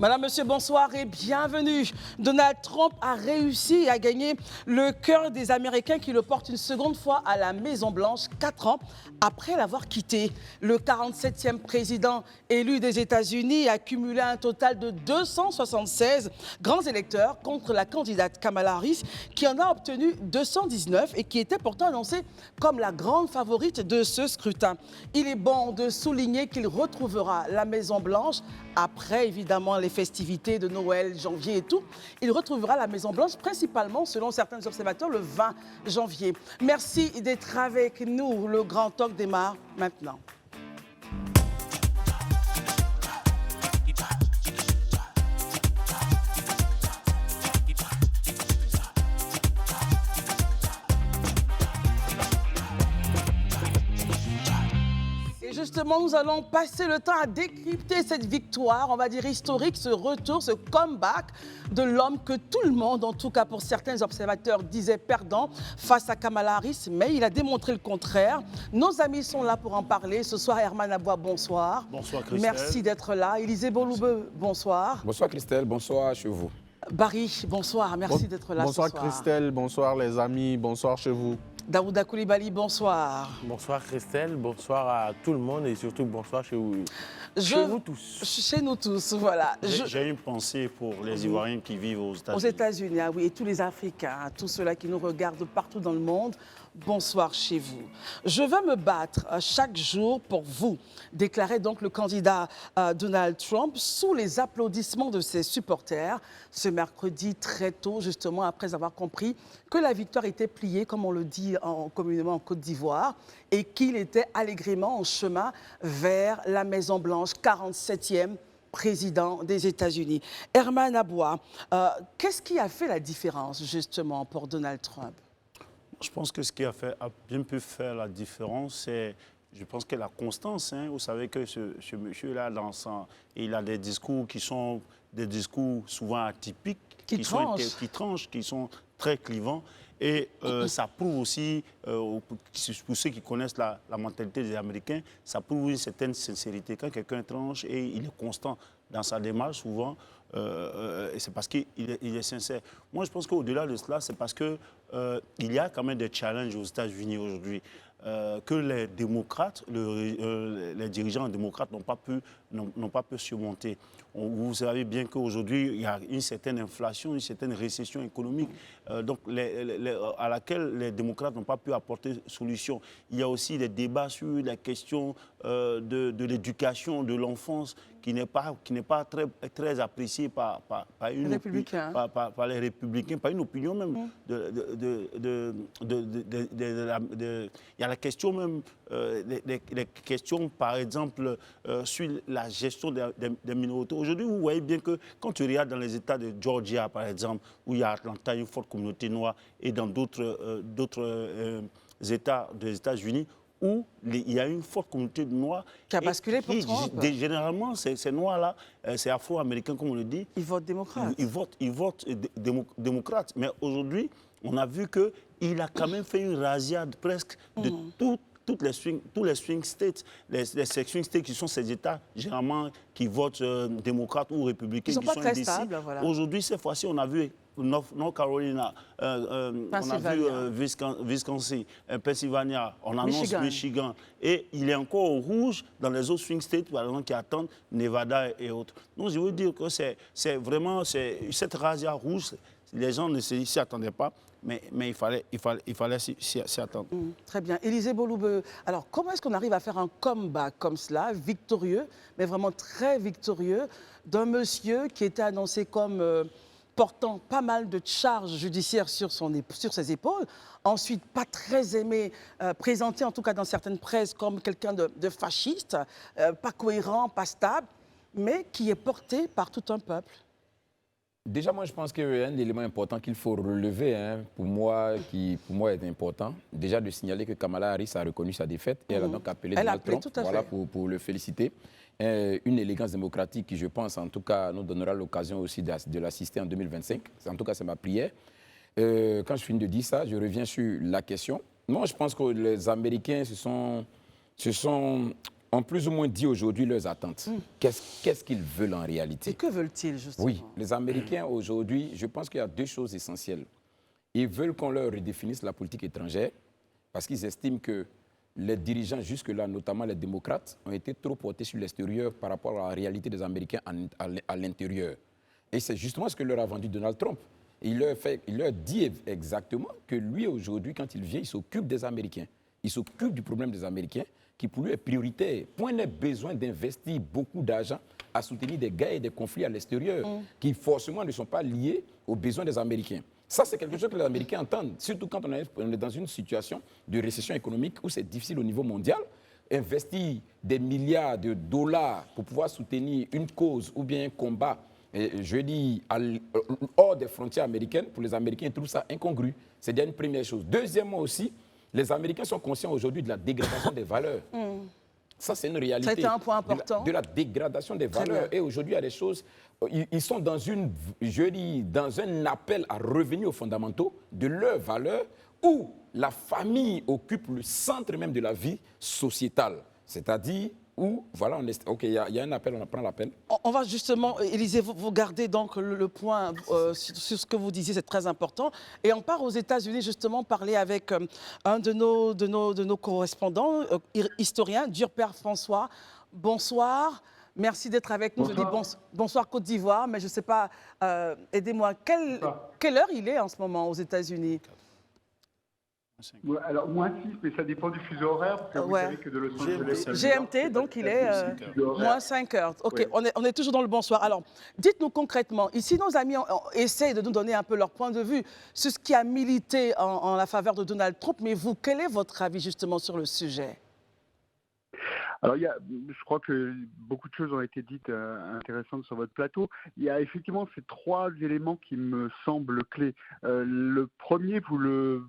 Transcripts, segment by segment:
Madame, Monsieur, bonsoir et bienvenue. Donald Trump a réussi à gagner le cœur des Américains qui le portent une seconde fois à la Maison-Blanche, 4 ans après l'avoir quitté. Le 47e président élu des États-Unis a cumulé un total de 276 grands électeurs contre la candidate Kamala Harris qui en a obtenu 219 et qui était pourtant annoncée comme la grande favorite de ce scrutin. Il est bon de souligner qu'il retrouvera la Maison-Blanche après, évidemment, les festivités de Noël, janvier et tout. Il retrouvera la Maison-Blanche principalement, selon certains observateurs, le 20 janvier. Merci d'être avec nous. Le Grand Talk démarre maintenant. Justement, nous allons passer le temps à décrypter cette victoire, on va dire historique, ce retour, ce comeback de l'homme que tout le monde, en tout cas pour certains observateurs, disait perdant face à Kamala Harris, mais il a démontré le contraire. Nos amis sont là pour en parler. Ce soir, Herman Aboua, bonsoir. Bonsoir Christelle. Merci d'être là. Élisée Boloube, bonsoir. Bonsoir Christelle, bonsoir chez vous. Barry, bonsoir, merci d'être là bonsoir ce soir. Christelle, bonsoir les amis, bonsoir chez vous. Daouda Koulibaly, bonsoir. Bonsoir Christelle, bonsoir à tout le monde et surtout bonsoir chez vous. Chez vous tous. Chez nous tous, voilà. J'ai une pensée pour les Ivoiriens qui vivent aux États-Unis. Aux États-Unis, ah oui, et tous les Africains, tous ceux-là qui nous regardent partout dans le monde. Bonsoir chez vous. Je vais me battre chaque jour pour vous, déclarait donc le candidat Donald Trump sous les applaudissements de ses supporters ce mercredi très tôt, justement après avoir compris que la victoire était pliée, comme on le dit communément en Côte d'Ivoire, et qu'il était allègrement en chemin vers la Maison-Blanche, 47e président des États-Unis. Herman Aboua, qu'est-ce qui a fait la différence justement pour Donald Trump? Je pense que ce qui a bien pu faire la différence, c'est, je pense que la constance. Hein. Vous savez que ce monsieur-là, il a des discours qui sont des discours souvent atypiques, qui tranchent, qui sont très clivants. Et ça prouve aussi, pour ceux qui connaissent la mentalité des Américains, ça prouve une certaine sincérité. Quand quelqu'un tranche et il est constant dans sa démarche, souvent, et c'est parce qu'il est sincère. Moi, je pense qu'au-delà de cela, c'est parce qu'il y a quand même des challenges aux États-Unis aujourd'hui que les démocrates, les dirigeants démocrates n'ont pas pu surmonter. Vous savez bien qu'aujourd'hui, il y a une certaine inflation, une certaine récession économique à laquelle les démocrates n'ont pas pu apporter solution. Il y a aussi des débats sur la question de l'éducation de l'enfance qui n'est pas très appréciée par les républicains, par une opinion même. Il y a la question même, les questions par exemple sur la gestion des minorités. Aujourd'hui, vous voyez bien que quand tu regardes dans les États de Georgia, par exemple, où il y a Atlanta, une forte communauté noire, et dans d'autres États des États-Unis, où il y a une forte communauté noire. Qui a basculé pour Trump. Généralement, ces noirs-là, c'est afro-américain, comme on le dit. Ils votent démocrate. Ils votent démocrate. Mais aujourd'hui, on a vu qu'il a quand même fait une rasiade presque de tous les swing states, les swing states qui sont ces États, généralement, qui votent démocrates ou républicains. Ils ne sont pas très stables, voilà. Aujourd'hui, cette fois-ci, on a vu North Carolina, on a vu Wisconsin, Pennsylvania, on annonce Michigan. Et il est encore au rouge dans les autres swing states, par exemple, qui attendent Nevada et autres. Donc, je veux dire que c'est vraiment cette razzia rouge. Les gens ne s'y attendaient pas, mais il fallait s'y attendre. Très bien. Élisée Boloube, alors comment est-ce qu'on arrive à faire un comeback comme cela, victorieux, mais vraiment très victorieux, d'un monsieur qui était annoncé comme portant pas mal de charges judiciaires sur ses épaules, ensuite pas très aimé, présenté en tout cas dans certaines presses comme quelqu'un de fasciste, pas cohérent, pas stable, mais qui est porté par tout un peuple? Déjà, moi, je pense qu'il y a un élément important qu'il faut relever, pour moi est important. Déjà, de signaler que Kamala Harris a reconnu sa défaite et elle a donc appelé Donald Trump pour le féliciter. Une élégance démocratique qui, je pense, en tout cas, nous donnera l'occasion aussi de l'assister en 2025. En tout cas, c'est ma prière. Quand je finis de dire ça, je reviens sur la question. Moi, je pense que les Américains se sont ont plus ou moins dit aujourd'hui leurs attentes. Qu'est-ce qu'ils veulent en réalité? Et que veulent-ils, justement? Oui, les Américains aujourd'hui, je pense qu'il y a deux choses essentielles. Ils veulent qu'on leur redéfinisse la politique étrangère parce qu'ils estiment que les dirigeants jusque-là, notamment les démocrates, ont été trop portés sur l'extérieur par rapport à la réalité des Américains à l'intérieur. Et c'est justement ce que leur a vendu Donald Trump. Il leur dit exactement que lui, aujourd'hui, quand il vient, il s'occupe des Américains. Il s'occupe du problème des Américains, qui pour lui est prioritaire. Point n'est besoin d'investir beaucoup d'argent à soutenir des guerres et des conflits à l'extérieur, qui forcément ne sont pas liés aux besoins des Américains. Ça, c'est quelque chose que les Américains entendent, surtout quand on est dans une situation de récession économique où c'est difficile au niveau mondial. Investir des milliards de dollars pour pouvoir soutenir une cause ou bien un combat, je dis, hors des frontières américaines, pour les Américains, ils trouvent ça incongru. C'est déjà une première chose. Deuxièmement aussi, les Américains sont conscients aujourd'hui de la dégradation des valeurs. Ça, c'est une réalité. Ça a été un point important. De la dégradation des valeurs. Et aujourd'hui, il y a des choses... Ils sont dans dans un appel à revenir aux fondamentaux de leurs valeurs où la famille occupe le centre même de la vie sociétale. C'est-à-dire où, voilà, OK, il y a un appel, on prend l'appel. On va justement, Élisée, vous gardez donc le point sur ce que vous disiez, c'est très important. Et on part aux États-Unis justement parler avec un de nos correspondants, historien, Durper François. Bonsoir. Merci d'être avec nous. Bonsoir. Je dis bonsoir Côte d'Ivoire, mais je ne sais pas, aidez-moi. Quelle heure il est en ce moment aux États-Unis? Alors, moins 6, mais ça dépend du fuseau horaire, parce que vous savez que de Los Angeles... GMT, donc il est moins 5 heures. OK, oui. on est toujours dans le bonsoir. Alors, dites-nous concrètement, ici nos amis essayent de nous donner un peu leur point de vue sur ce qui a milité en la faveur de Donald Trump, mais vous, quel est votre avis justement sur le sujet? Alors, je crois que beaucoup de choses ont été dites intéressantes sur votre plateau. Il y a effectivement ces trois éléments qui me semblent clés. Le premier, vous le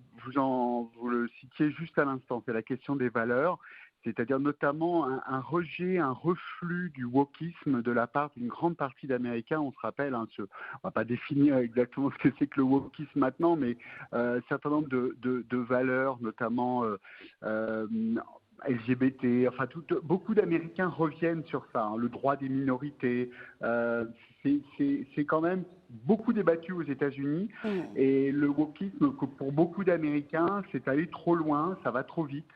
citiez juste à l'instant, c'est la question des valeurs, c'est-à-dire notamment un rejet, un reflux du wokisme de la part d'une grande partie d'Américains. On se rappelle, on ne va pas définir exactement ce que c'est que le wokisme maintenant, mais un certain nombre de valeurs, notamment... LGBT, enfin beaucoup d'Américains reviennent sur ça, hein, le droit des minorités, c'est quand même beaucoup débattu aux États-Unis et le wokisme, pour beaucoup d'Américains, c'est aller trop loin, ça va trop vite.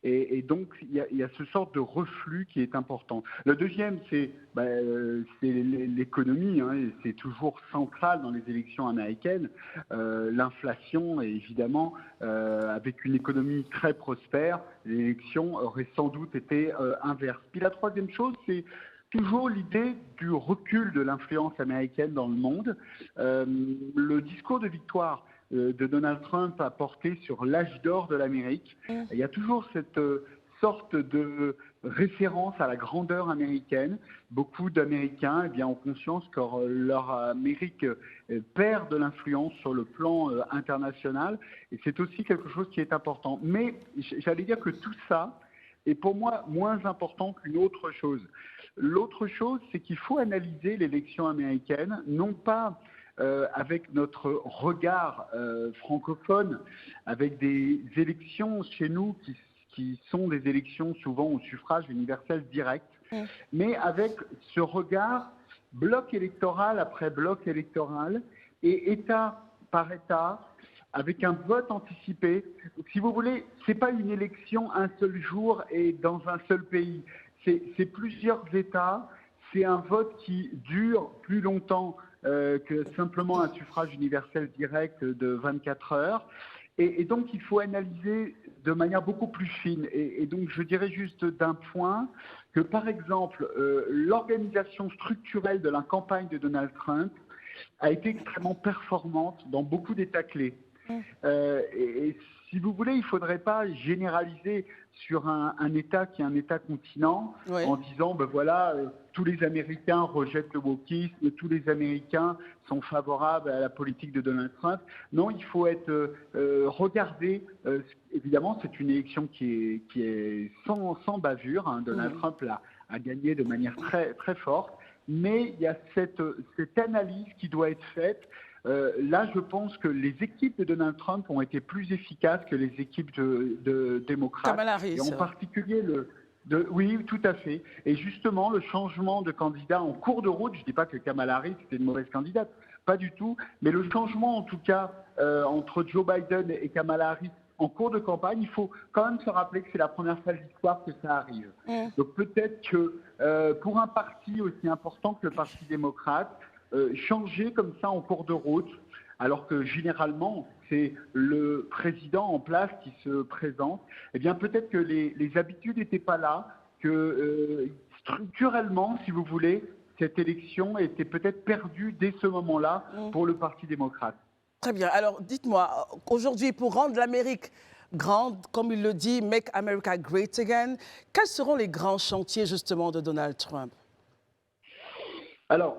Et donc, il y a ce sorte de reflux qui est important. Le deuxième, c'est l'économie, hein, et c'est toujours central dans les élections américaines. L'inflation, et évidemment, avec une économie très prospère, l'élection aurait sans doute été inverse. Puis la troisième chose, c'est toujours l'idée du recul de l'influence américaine dans le monde. Le discours de victoire de Donald Trump a porté sur l'âge d'or de l'Amérique. Il y a toujours cette sorte de référence à la grandeur américaine. Beaucoup d'Américains ont conscience que leur Amérique perd de l'influence sur le plan international. Et c'est aussi quelque chose qui est important. Mais j'allais dire que tout ça est pour moi moins important qu'une autre chose. L'autre chose, c'est qu'il faut analyser l'élection américaine, non pas avec notre regard francophone, avec des élections chez nous qui sont des élections souvent au suffrage universel direct, mais avec ce regard bloc électoral après bloc électoral et État par État, avec un vote anticipé. Si vous voulez, ce n'est pas une élection un seul jour et dans un seul pays. C'est plusieurs États, c'est un vote qui dure plus longtemps que simplement un suffrage universel direct de 24 heures. Et donc, il faut analyser de manière beaucoup plus fine. Et donc, je dirais juste d'un point que, par exemple, l'organisation structurelle de la campagne de Donald Trump a été extrêmement performante dans beaucoup d'États clés. Et si vous voulez, il ne faudrait pas généraliser sur un État qui est un État-continent en disant, voilà, tous les Américains rejettent le wokisme, tous les Américains sont favorables à la politique de Donald Trump. Non, il faut regarder, évidemment, c'est une élection qui est sans bavure. Hein. Donald Trump a gagné de manière très, très forte, mais il y a cette analyse qui doit être faite. Là, je pense que les équipes de Donald Trump ont été plus efficaces que les équipes de démocrates. Kamala Harris. Et en particulier, Oui, tout à fait. Et justement, le changement de candidat en cours de route, je ne dis pas que Kamala Harris était une mauvaise candidate, pas du tout, mais le changement en tout cas entre Joe Biden et Kamala Harris en cours de campagne, il faut quand même se rappeler que c'est la première fois de l'histoire que ça arrive. Donc peut-être que pour un parti aussi important que le Parti démocrate, changer comme ça en cours de route, alors que généralement c'est le président en place qui se présente, eh bien peut-être que les habitudes n'étaient pas là, que structurellement, si vous voulez, cette élection était peut-être perdue dès ce moment-là pour le Parti démocrate. Très bien. Alors dites-moi, aujourd'hui, pour rendre l'Amérique grande, comme il le dit, Make America Great Again, quels seront les grands chantiers justement de Donald Trump? Alors,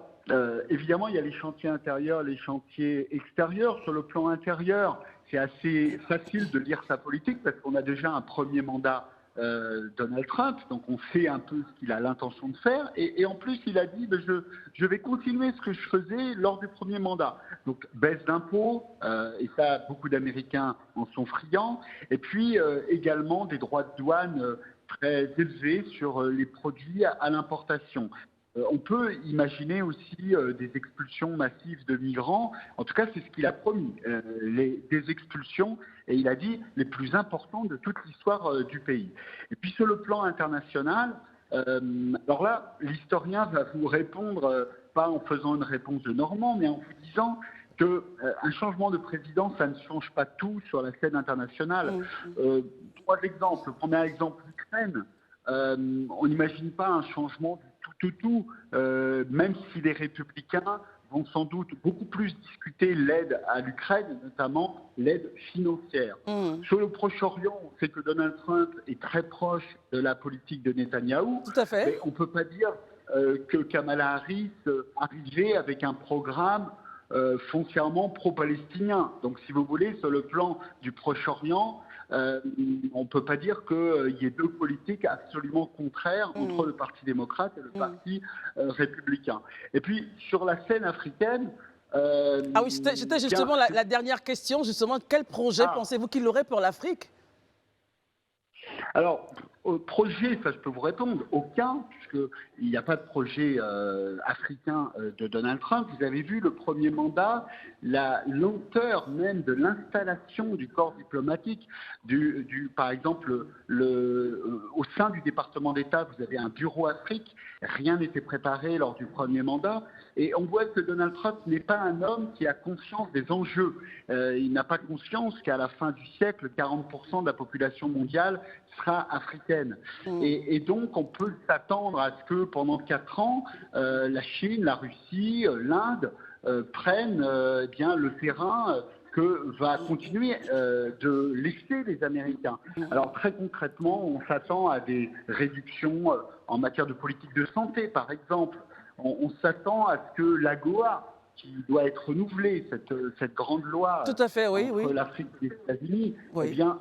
évidemment, il y a les chantiers intérieurs, les chantiers extérieurs. Sur le plan intérieur, c'est assez facile de lire sa politique parce qu'on a déjà un premier mandat Donald Trump, donc on sait un peu ce qu'il a l'intention de faire. Et en plus, il a dit je vais continuer ce que je faisais lors du premier mandat. Donc, baisse d'impôts, et ça, beaucoup d'Américains en sont friands. Et puis, également des droits de douane très élevés sur les produits à l'importation. On peut imaginer aussi des expulsions massives de migrants. En tout cas, c'est ce qu'il a promis, des expulsions, et il a dit les plus importantes de toute l'histoire du pays. Et puis sur le plan international, alors là, l'historien va vous répondre, pas en faisant une réponse de Normand, mais en vous disant qu'un changement de président, ça ne change pas tout sur la scène internationale. Trois exemples. Le premier exemple, l'Ukraine. On n'imagine pas un changement du tout, même si les républicains vont sans doute beaucoup plus discuter l'aide à l'Ukraine, notamment l'aide financière. Sur le Proche-Orient, on sait que Donald Trump est très proche de la politique de Netanyahou. Tout à fait. Mais on ne peut pas dire que Kamala Harris arrivait avec un programme foncièrement pro-palestinien. Donc si vous voulez, sur le plan du Proche-Orient, on ne peut pas dire qu'il y ait deux politiques absolument contraires entre le Parti démocrate et le Parti républicain. Et puis, sur la scène africaine... ah oui, c'était justement la dernière question, justement. Quel projet pensez-vous qu'il aurait pour l'Afrique? Alors, projet, ça je peux vous répondre, aucun, puisqu'il n'y a pas de projet africain de Donald Trump. Vous avez vu le premier mandat, la lenteur même de l'installation du corps diplomatique, par exemple, au sein du département d'État, vous avez un bureau Afrique, rien n'était préparé lors du premier mandat, et on voit que Donald Trump n'est pas un homme qui a conscience des enjeux. Il n'a pas conscience qu'à la fin du siècle, 40% de la population mondiale sera africaine. Et donc, on peut s'attendre à ce que pendant 4 ans, la Chine, la Russie, l'Inde prennent bien le terrain que va continuer de laisser les Américains. Alors, très concrètement, on s'attend à des réductions en matière de politique de santé, par exemple. On s'attend à ce que l'AGOA, qui doit être renouvelée, cette grande loi tout à fait, entre l'Afrique et les États-Unis, eh bien,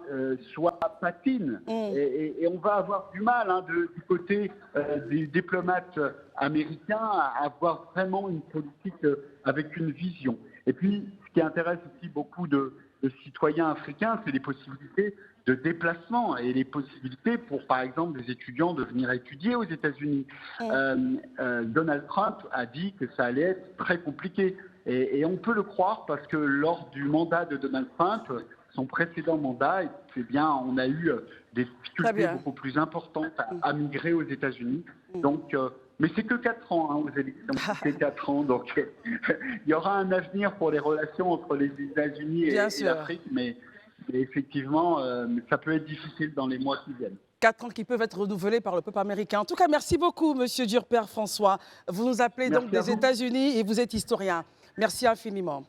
soit patine. Et on va avoir du mal du côté des diplomates américains à avoir vraiment une politique avec une vision. Et puis, ce qui intéresse aussi beaucoup de citoyens africains, c'est les possibilités de déplacement et les possibilités pour, par exemple, des étudiants de venir étudier aux États-Unis. Donald Trump a dit que ça allait être très compliqué. Et on peut le croire parce que lors du mandat de Donald Trump, son précédent mandat, eh bien, on a eu des difficultés beaucoup plus importantes à migrer aux États-Unis. Donc, mais c'est que 4 ans aux élections, c'est 4 ans. Donc, il y aura un avenir pour les relations entre les États-Unis et l'Afrique, mais effectivement, ça peut être difficile dans les mois qui viennent. 4 ans qui peuvent être renouvelés par le peuple américain. En tout cas, merci beaucoup, Monsieur Durper François. Vous nous appelez donc des États-Unis et vous êtes historien. Merci infiniment.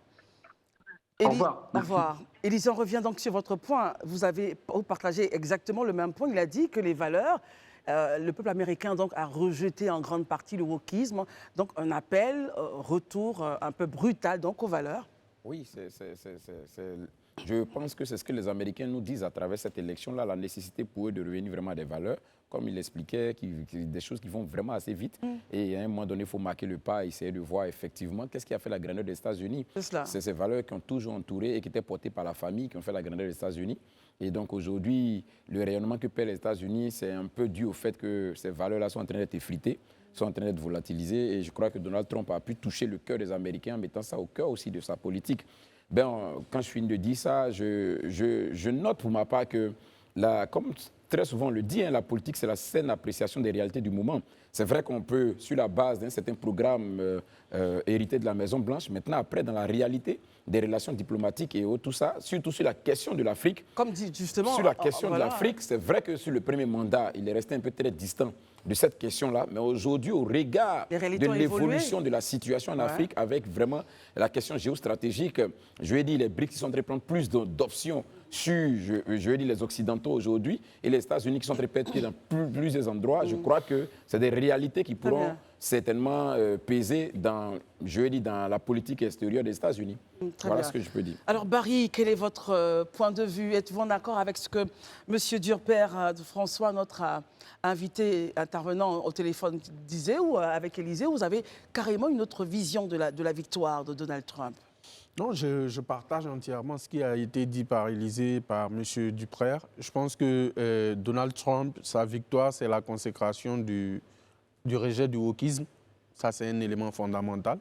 Au revoir. Au revoir. Élise, on revient donc sur votre point. Vous avez partagé exactement le même point. Il a dit que les valeurs, le peuple américain donc, a rejeté en grande partie le wokisme. Donc un appel, retour un peu brutal donc, aux valeurs. Oui, je pense que c'est ce que les Américains nous disent à travers cette élection-là, la nécessité pour eux de revenir vraiment à des valeurs, comme il expliquait, des choses qui vont vraiment assez vite. Et à un moment donné, il faut marquer le pas, essayer de voir effectivement qu'est-ce qui a fait la grandeur des États-Unis. C'est ces valeurs qui ont toujours entouré et qui étaient portées par la famille qui ont fait la grandeur des États-Unis. Et donc aujourd'hui, le rayonnement que paient les États-Unis, c'est un peu dû au fait que ces valeurs-là sont en train d'être effritées, sont en train d'être volatilisées. Et je crois que Donald Trump a pu toucher le cœur des Américains en mettant ça au cœur aussi de sa politique. Quand je finis de dire ça, je note pour ma part que, comme très souvent on le dit, la politique, c'est la saine appréciation des réalités du moment. C'est vrai qu'on peut, sur la base d'un certain programme hérité de la Maison-Blanche, maintenant, après, dans la réalité des relations diplomatiques et tout ça, surtout sur la question de l'Afrique. Comme dit justement... Sur la question de l'Afrique, c'est vrai que sur le premier mandat, il est resté un peu très distant de cette question-là. Mais aujourd'hui, au regard de l'évolution de la situation en Afrique, avec vraiment la question géostratégique, je vais dire les BRICS qui sont en train de prendre plus d'options sur, je vais dire, les Occidentaux aujourd'hui et les États-Unis qui sont très pétés dans plusieurs endroits. Je crois que c'est des réalités qui pourront certainement peser dans, je vais dire, dans la politique extérieure des États-Unis. Voilà ce que je peux dire. Alors Barry, quel est votre point de vue? Êtes-vous en accord avec ce que M. Durper, François, notre invité intervenant au téléphone, disait, ou avec Élysée? Vous avez carrément une autre vision de la victoire de Donald Trump? Non, je partage entièrement ce qui a été dit par Élysée, par M. Duprère. Je pense que Donald Trump, sa victoire, c'est la consécration du rejet du wokisme. Ça, c'est un élément fondamental.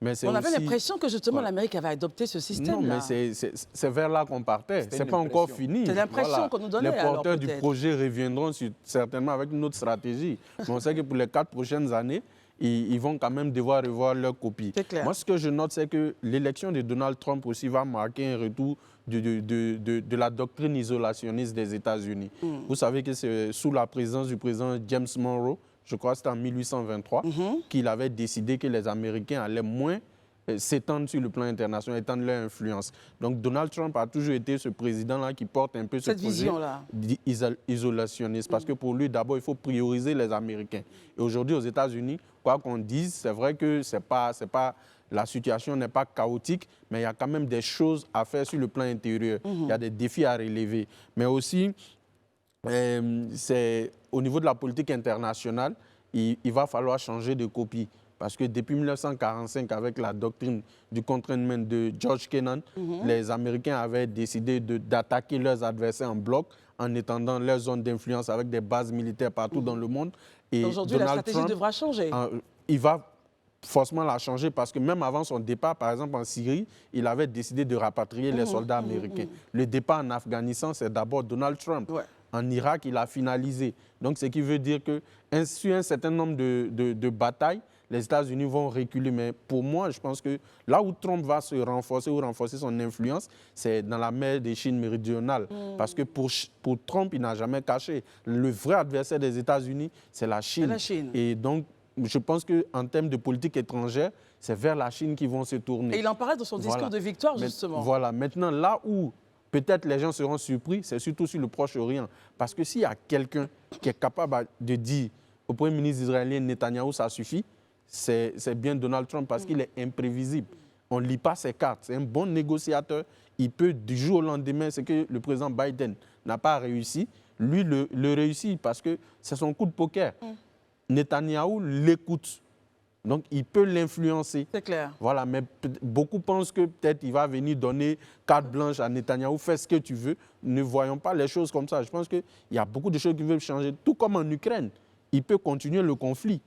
Mais on avait l'impression que justement l'Amérique avait adopté ce système-là. Non, mais c'est vers là qu'on partait. Ce n'est pas encore fini. C'est l'impression qu'on nous donnait. Les porteurs du projet reviendront certainement avec une autre stratégie. Mais on sait que pour les 4 prochaines années, ils vont quand même devoir revoir leur copie. Moi, ce que je note, c'est que l'élection de Donald Trump aussi va marquer un retour de la doctrine isolationniste des États-Unis. Vous savez que c'est sous la présidence du président James Monroe, je crois que c'était en 1823, qu'il avait décidé que les Américains allaient moins s'étendre sur le plan international, étendre leur influence. Donc Donald Trump a toujours été ce président-là qui porte un peu ce projet isolationniste. Parce que pour lui, d'abord, il faut prioriser les Américains. Et aujourd'hui, aux États-Unis, quoi qu'on dise, c'est vrai que la situation n'est pas chaotique, mais il y a quand même des choses à faire sur le plan intérieur. Il y a des défis à relever. Mais aussi, au niveau de la politique internationale, il va falloir changer de copie. Parce que depuis 1945, avec la doctrine du containment de George Kennan, les Américains avaient décidé d'attaquer leurs adversaires en bloc en étendant leur zone d'influence avec des bases militaires partout dans le monde. Aujourd'hui, la stratégie devra changer. Il va forcément la changer parce que même avant son départ, par exemple en Syrie, il avait décidé de rapatrier les soldats américains. Le départ en Afghanistan, c'est d'abord Donald Trump. En Irak, il a finalisé. Donc, ce qui veut dire que sur un certain nombre de batailles, les États-Unis vont reculer. Mais pour moi, je pense que là où Trump va se renforcer ou renforcer son influence, c'est dans la mer des Chines méridionales. Parce que pour Trump, il n'a jamais caché. Le vrai adversaire des États-Unis, c'est la Chine. Et donc, je pense qu'en termes de politique étrangère, c'est vers la Chine qu'ils vont se tourner. Et il en parlait dans son discours de victoire, justement. Voilà. Maintenant, là où peut-être les gens seront surpris, c'est surtout sur le Proche-Orient. Parce que s'il y a quelqu'un qui est capable de dire au Premier ministre israélien Netanyahou, ça suffit, c'est bien Donald Trump parce qu'il est imprévisible. On ne lit pas ses cartes. C'est un bon négociateur. Il peut, du jour au lendemain, ce que le président Biden n'a pas réussi, lui le réussit parce que c'est son coup de poker. Netanyahou l'écoute. Donc, il peut l'influencer. C'est clair. Voilà, mais beaucoup pensent que peut-être il va venir donner carte blanche à Netanyahou, fais ce que tu veux. Ne voyons pas les choses comme ça. Je pense qu'il y a beaucoup de choses qui veulent changer. Tout comme en Ukraine, il peut continuer le conflit.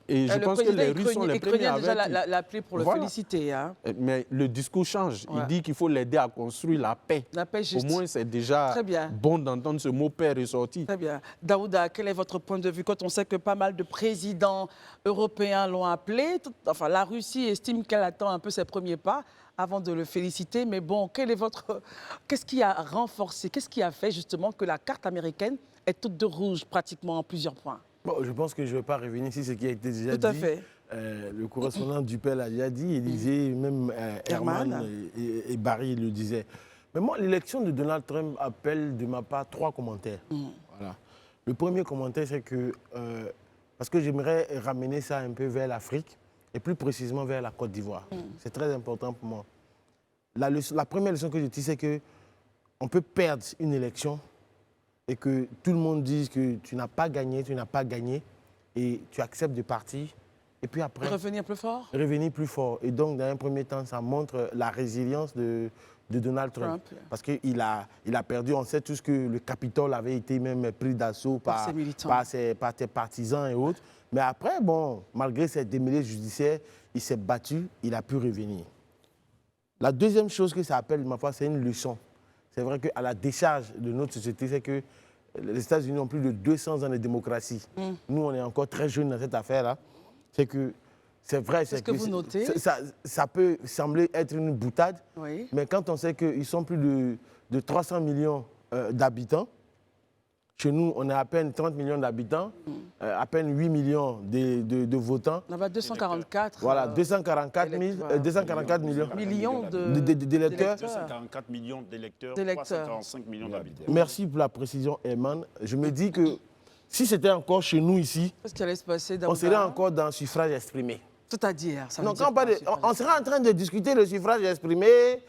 Et je pense que les Russes sont les premiers à déjà l'appelé pour le féliciter. Hein. Mais le discours change. Il dit qu'il faut l'aider à construire la paix. La paix juste. Au moins, c'est déjà bon d'entendre ce mot paix ressortir. Très bien. Daouda, quel est votre point de vue quand on sait que pas mal de présidents européens l'ont appelé? Enfin, la Russie estime qu'elle attend un peu ses premiers pas avant de le féliciter. Mais bon, qu'est-ce qui a renforcé, qu'est-ce qui a fait justement que la carte américaine est toute de rouge pratiquement en plusieurs points? Bon, je pense que je ne vais pas revenir sur ce qui a été déjà dit. Tout à fait. Le correspondant Duper l'a déjà dit, Élysée, même Herman et Barry le disaient. Mais moi, l'élection de Donald Trump appelle de ma part 3 commentaires. Voilà. Le premier commentaire, c'est que, parce que j'aimerais ramener ça un peu vers l'Afrique, et plus précisément vers la Côte d'Ivoire. C'est très important pour moi. la première leçon que je tire, c'est qu'on peut perdre une élection et que tout le monde dise que tu n'as pas gagné, et tu acceptes de partir. Et puis après... Revenir plus fort? Revenir plus fort. Et donc, dans un premier temps, ça montre la résilience de Donald Trump. Parce qu'il a perdu, on sait tous que le Capitole avait été même pris d'assaut par ses partisans et autres. Mais après, bon, malgré ces démêlés judiciaires, il s'est battu, il a pu revenir. La deuxième chose que ça appelle, ma foi, c'est une leçon. C'est vrai qu'à la décharge de notre société, c'est que les États-Unis ont plus de 200 ans de démocratie. Nous, on est encore très jeunes dans cette affaire-là. C'est que c'est vrai. Est-ce que vous notez? Ça peut sembler être une boutade, oui. Mais quand on sait qu'ils sont plus de 300 millions d'habitants, chez nous, on a à peine 30 millions d'habitants, à peine 8 millions de votants. On a 244. Voilà, 244 millions d'électeurs. 244 millions d'électeurs, 345 millions d'habitants. Merci pour la précision, Herman. Je me dis que si c'était encore chez nous ici, on serait encore dans le suffrage exprimé. C'est-à-dire on serait en train de discuter le suffrage exprimé,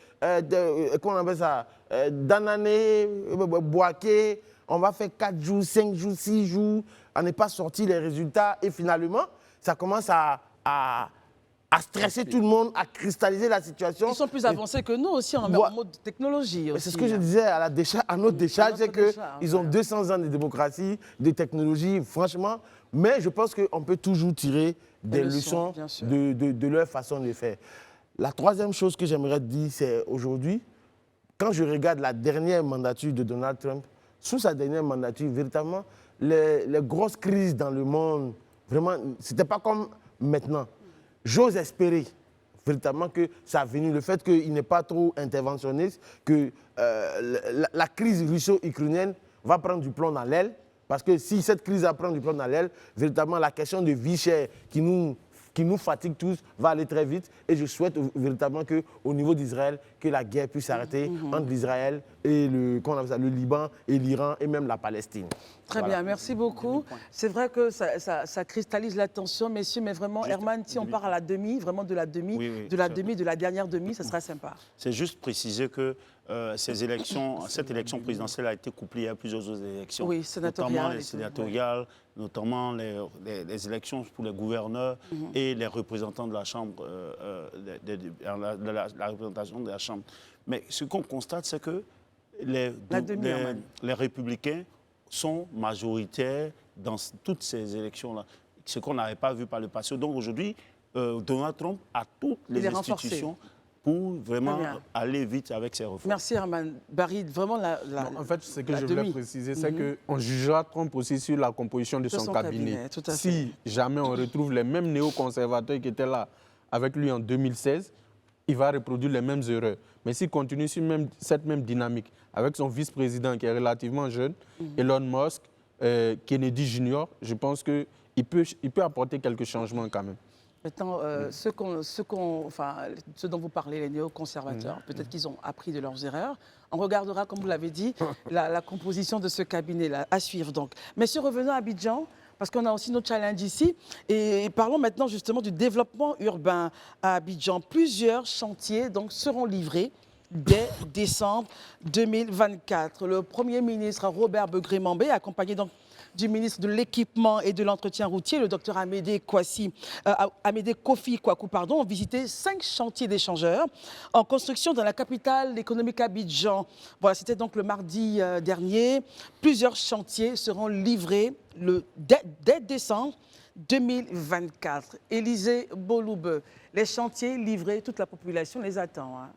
comment on appelle ça, Danané, Boaké. On va faire 4 jours, 5 jours, 6 jours, on n'est pas sorti les résultats. Et finalement, ça commence à stresser tout le monde, à cristalliser la situation. Ils sont plus avancés que nous aussi en mode technologie. C'est ce que je disais à notre décharge, c'est qu'ils ont 200 ans de démocratie, de technologie, franchement. Mais je pense qu'on peut toujours tirer des leçons de leur façon de faire. La troisième chose que j'aimerais dire, c'est aujourd'hui, quand je regarde la dernière mandature de Donald Trump, sous sa dernière mandature, véritablement, les grosses crises dans le monde, vraiment, ce n'était pas comme maintenant. J'ose espérer véritablement que ça a venu, le fait qu'il n'est pas trop interventionniste, que la crise russo-ukrainienne va prendre du plomb dans l'aile, parce que si cette crise va prendre du plomb dans l'aile, véritablement, la question de vie chère qui nous fatigue tous va aller très vite. Et je souhaite véritablement qu'au niveau d'Israël, que la guerre puisse s'arrêter entre l'Israël et le Liban et l'Iran et même la Palestine. Très bien, merci beaucoup. C'est vrai que ça cristallise l'attention, messieurs, mais vraiment, Herman, si on part à la demi, vraiment de la demi, de la dernière demi, ça sera sympa. C'est juste préciser que cette élection présidentielle a été couplée à plusieurs autres élections, notamment les sénatoriales, notamment les élections pour les gouverneurs et les représentants de la Chambre, la représentation de la Chambre. Mais ce qu'on constate, c'est que les républicains sont majoritaires dans toutes ces élections-là, ce qu'on n'avait pas vu par le passé. Donc aujourd'hui, Donald Trump a toutes les institutions pour vraiment aller vite avec ses réformes. Merci Herman. Barry, vraiment en fait, ce que je voulais préciser, c'est qu'on jugera Trump aussi sur la composition de son cabinet. Si jamais on retrouve les mêmes néoconservateurs qui étaient là avec lui en 2016, il va reproduire les mêmes erreurs. Mais s'il continue sur cette même dynamique, avec son vice-président qui est relativement jeune, Elon Musk, Kennedy Jr., je pense qu'il peut apporter quelques changements quand même. Maintenant, ceux dont vous parlez, les néoconservateurs, peut-être qu'ils ont appris de leurs erreurs. On regardera, comme vous l'avez dit, la composition de ce cabinet-là, à suivre donc. Messieurs, revenons à Abidjan, parce qu'on a aussi nos challenges ici. Et parlons maintenant justement du développement urbain à Abidjan. Plusieurs chantiers donc, seront livrés dès décembre 2024. Le Premier ministre Robert Begré-Mambé, accompagné donc du ministre de l'Équipement et de l'Entretien routier, le docteur Amédée Kofi Kwaku, ont visité 5 chantiers d'échangeurs en construction dans la capitale économique Abidjan. Voilà, c'était donc le mardi dernier. Plusieurs chantiers seront livrés dès décembre 2024. Élisée Boloube, les chantiers livrés, toute la population les attend. Hein.